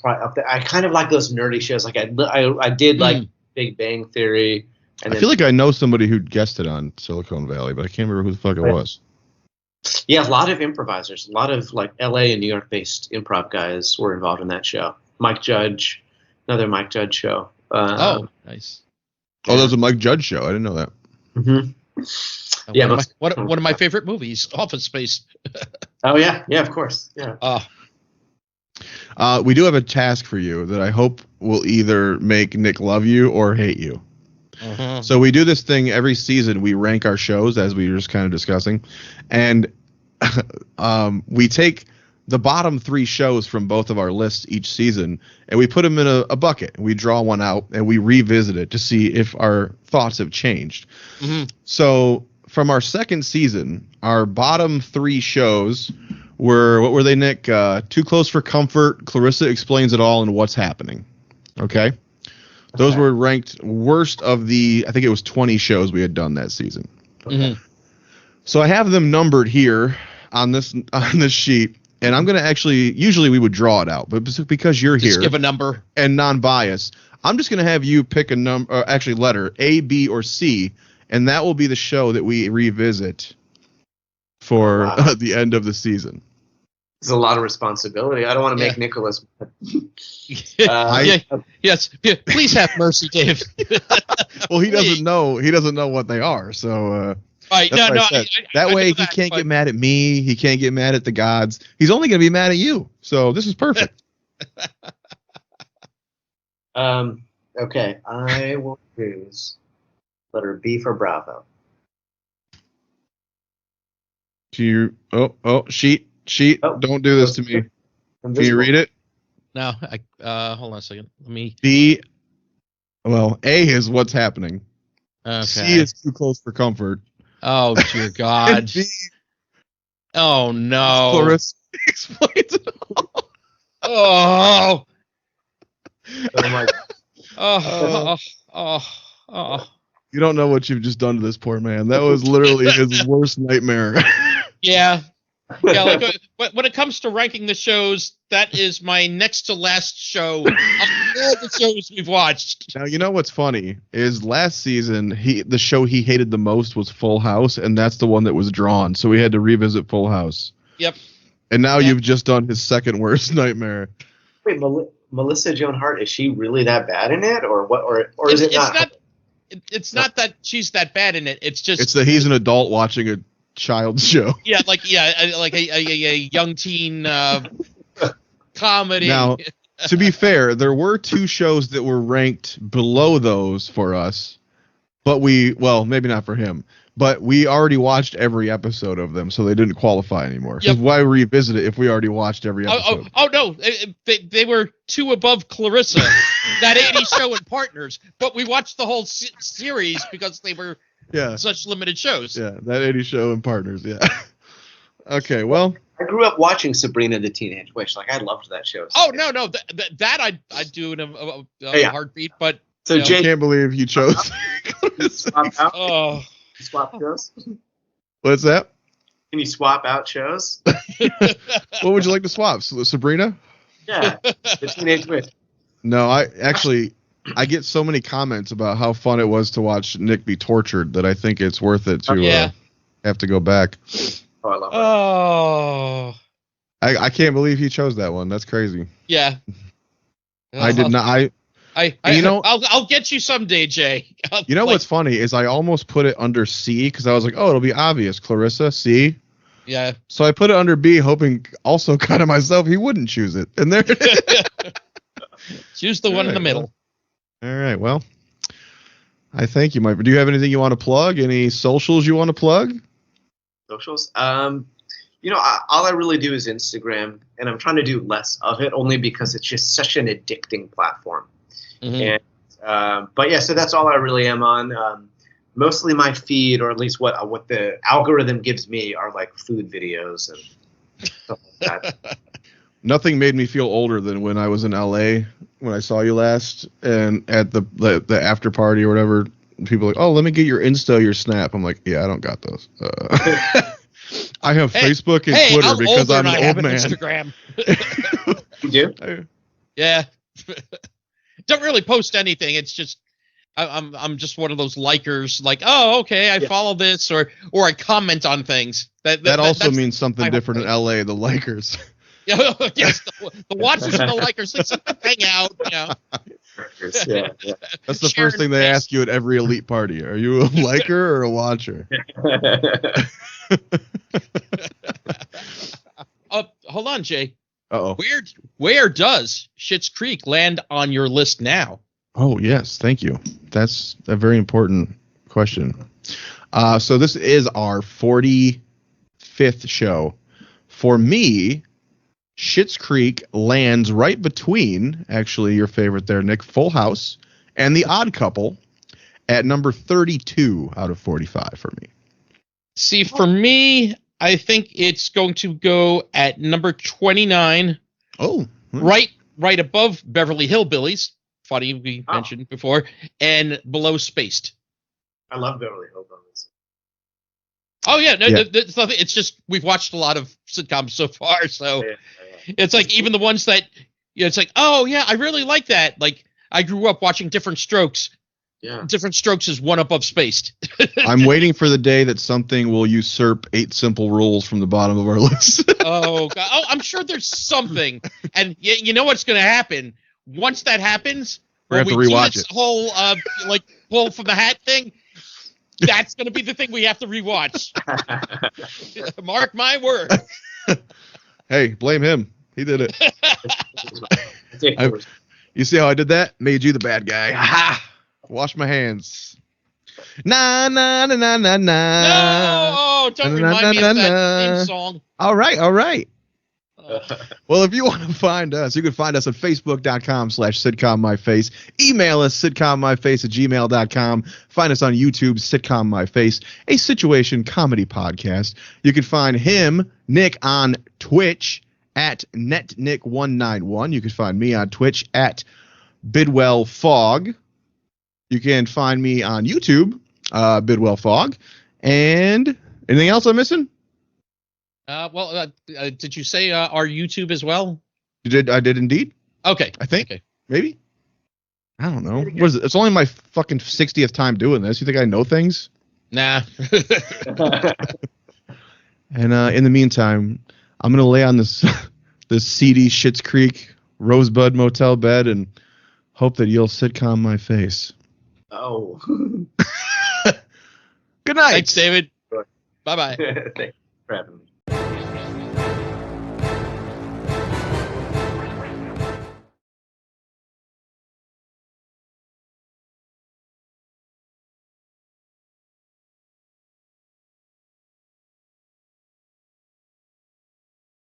Speaker 3: up there. I kind of like those nerdy shows. Like I did like Big Bang Theory. And
Speaker 2: I feel like I know somebody who guessed it on Silicon Valley, but I can't remember who the fuck it was.
Speaker 3: Yeah, a lot of improvisers, a lot of like LA and New York based improv guys were involved in that show. Mike Judge, another Mike Judge show.
Speaker 1: Nice.
Speaker 2: Oh, that was a Mike Judge show. I didn't know that.
Speaker 3: Mm-hmm. Yeah,
Speaker 1: one of my favorite movies, Office Space.
Speaker 3: Oh yeah, of course, yeah.
Speaker 2: We do have a task for you that I hope will either make Nick love you or hate you.
Speaker 1: Uh-huh.
Speaker 2: So we do this thing every season. We rank our shows, as we were just kind of discussing, and we take the bottom 3 shows from both of our lists each season, and we put them in a bucket. We draw one out, and we revisit it to see if our thoughts have changed.
Speaker 1: Mm-hmm.
Speaker 2: So from our second season, our bottom 3 shows were, what were they, Nick? Too Close for Comfort, Clarissa Explains It All, and What's Happening. Okay? Those were ranked worst of the, I think it was 20 shows we had done that season.
Speaker 1: Mm-hmm.
Speaker 2: So I have them numbered here on this sheet, and I'm going to actually, usually we would draw it out, but because you're
Speaker 1: Just
Speaker 2: here
Speaker 1: give a number
Speaker 2: and non-biased, I'm just going to have you pick a number, actually letter A, B, or C, and that will be the show that we revisit for the end of the season.
Speaker 3: It's a lot of responsibility. I don't want to make Nicholas.
Speaker 1: Yes, please have mercy, Dave.
Speaker 2: Well, he doesn't know. He doesn't know what they are. So
Speaker 1: right,
Speaker 2: that way he can't get mad at me. He can't get mad at the gods. He's only going to be mad at you. So this is perfect.
Speaker 3: Okay, I will choose letter B for Bravo.
Speaker 2: Sheet.
Speaker 3: Oh,
Speaker 2: don't do this to me. Can you read it?
Speaker 1: No, hold on a second. Let me.
Speaker 2: B. Well, A is What's Happening.
Speaker 1: Okay.
Speaker 2: C is Too Close for Comfort.
Speaker 1: Oh dear God.
Speaker 2: B,
Speaker 1: oh no.
Speaker 2: Clarissa Explains It All.
Speaker 1: Oh.
Speaker 3: Oh my.
Speaker 1: Oh.
Speaker 2: You don't know what you've just done to this poor man. That was literally his worst nightmare.
Speaker 1: Yeah. Yeah, like when it comes to ranking the shows, that is my next to last show of all the shows we've watched.
Speaker 2: Now, you know what's funny is last season the show he hated the most was Full House, and that's the one that was drawn. So we had to revisit Full House.
Speaker 1: Yep.
Speaker 2: And now you've just done his second worst nightmare.
Speaker 3: Wait, Melissa Joan Hart, is she really that bad in it, or what? Or is it not?
Speaker 1: It's not that she's that bad in it. It's just
Speaker 2: it's that he's an adult watching a child's show.
Speaker 1: Yeah, like a young teen comedy.
Speaker 2: Now, to be fair, there were 2 shows that were ranked below those for us, but maybe not for him, but we already watched every episode of them, so they didn't qualify anymore. Because why revisit it if we already watched every episode?
Speaker 1: Oh no, they were 2 above Clarissa, that 80s show and Partners, but we watched the whole series because they were such limited shows.
Speaker 2: Yeah, that 80s show and Partners. Yeah. Okay, well,
Speaker 3: I grew up watching Sabrina the Teenage Witch. Like I loved that show.
Speaker 1: Oh no, that I do in a heartbeat. But
Speaker 3: so Jake,
Speaker 2: I can't believe you chose.
Speaker 3: Swap out?
Speaker 1: Oh,
Speaker 3: swap shows.
Speaker 2: What's that?
Speaker 3: Can you swap out shows?
Speaker 2: What would you like to swap? Sabrina?
Speaker 3: Yeah, the Teenage Witch.
Speaker 2: No, I get so many comments about how fun it was to watch Nick be tortured that I think it's worth it to have to go back.
Speaker 3: Oh, I love it.
Speaker 2: I can't believe he chose that one. That's crazy.
Speaker 1: Yeah.
Speaker 2: I did not.
Speaker 1: I'll get you someday, Jay.
Speaker 2: What's funny is I almost put it under C because I was like, oh, it'll be obvious. Clarissa, C.
Speaker 1: Yeah.
Speaker 2: So I put it under B, hoping also kind of myself he wouldn't choose it. And there it is.
Speaker 1: Choose the one in the middle.
Speaker 2: All right. Well, I thank you, Mike. Do you have anything you want to plug? Any socials you want to plug?
Speaker 3: Socials? All I really do is Instagram, and I'm trying to do less of it only because it's just such an addicting platform.
Speaker 1: Mm-hmm.
Speaker 3: And so that's all I really am on. Mostly my feed, or at least what the algorithm gives me, are like food videos and stuff like that.
Speaker 2: Nothing made me feel older than when I was in LA when I saw you last, and at the after party or whatever, people are like, oh, let me get your Insta, your Snap. I'm like, yeah, I don't got those. I have Facebook and Twitter
Speaker 1: I'm
Speaker 2: because
Speaker 1: older
Speaker 2: I'm
Speaker 1: and
Speaker 2: an
Speaker 1: I
Speaker 2: old
Speaker 1: have
Speaker 2: man.
Speaker 1: Instagram.
Speaker 3: You do?
Speaker 1: Yeah. Don't really post anything. It's just I'm just one of those likers. Like, oh, okay, I follow this, or I comment on things.
Speaker 2: That also
Speaker 1: that's
Speaker 2: means something
Speaker 1: my
Speaker 2: different in
Speaker 1: whole
Speaker 2: LA. The Lakers.
Speaker 1: yes, the watchers and the likers. Let's hang out.
Speaker 3: Yeah.
Speaker 2: That's the
Speaker 1: Sharing
Speaker 2: first thing they
Speaker 1: pics.
Speaker 2: ask you at every elite party. Are you a liker or a watcher?
Speaker 1: Hold on, Jay.
Speaker 2: Uh-oh.
Speaker 1: Where does Schitt's Creek land on your list now?
Speaker 2: Oh, yes. Thank you. That's a very important question. So this is our 45th show. For me, Schitt's Creek lands right between, actually, your favorite there, Nick, Full House, and The Odd Couple at number 32 out of 45 for me.
Speaker 1: See, for me, I think it's going to go at number 29.
Speaker 2: Oh.
Speaker 1: Right above Beverly Hillbillies. Funny, we mentioned before, and below Spaced.
Speaker 3: I love Beverly Hillbillies.
Speaker 1: Oh yeah, no, it's nothing. It's just we've watched a lot of sitcoms so far, so it's like even the ones that it's like, oh yeah, I really like that. Like I grew up watching Different Strokes.
Speaker 3: Yeah,
Speaker 1: Different Strokes is one above Spaced.
Speaker 2: I'm waiting for the day that something will usurp 8 Simple Rules from the bottom of our list.
Speaker 1: Oh god, I'm sure there's something, and you know what's going to happen once that happens.
Speaker 2: We're
Speaker 1: When
Speaker 2: gonna
Speaker 1: we
Speaker 2: have to rewatch
Speaker 1: do this
Speaker 2: it.
Speaker 1: whole like pull from the hat thing. That's going to be the thing we have to rewatch. Mark my word.
Speaker 2: Hey, blame him. He did it. You see how I did that? Made you the bad guy. Ha! Wash my hands. Na na na na na na.
Speaker 1: No, don't remind me of that theme song.
Speaker 2: All right. Well, if you want to find us, you can find us at facebook.com/sitcommyface. Email us sitcommyface@gmail.com. Find us on YouTube, Sitcom My Face, a situation comedy podcast. You can find him, Nick, on Twitch at netnick191. You can find me on Twitch at BidwellFog. You can find me on YouTube, BidwellFog. And anything else I'm missing?
Speaker 1: Did you say our YouTube as well?
Speaker 2: You did. I did indeed.
Speaker 1: Okay.
Speaker 2: I think.
Speaker 1: Okay.
Speaker 2: Maybe. I don't know. What is it? It's only my fucking 60th time doing this. You think I know things?
Speaker 1: Nah.
Speaker 2: And in the meantime, I'm gonna lay on this seedy Schitt's Creek Rosebud Motel bed and hope that you'll sitcom my face.
Speaker 3: Oh.
Speaker 2: Good night.
Speaker 1: Thanks, David. Bye-bye.
Speaker 3: Thanks for having me.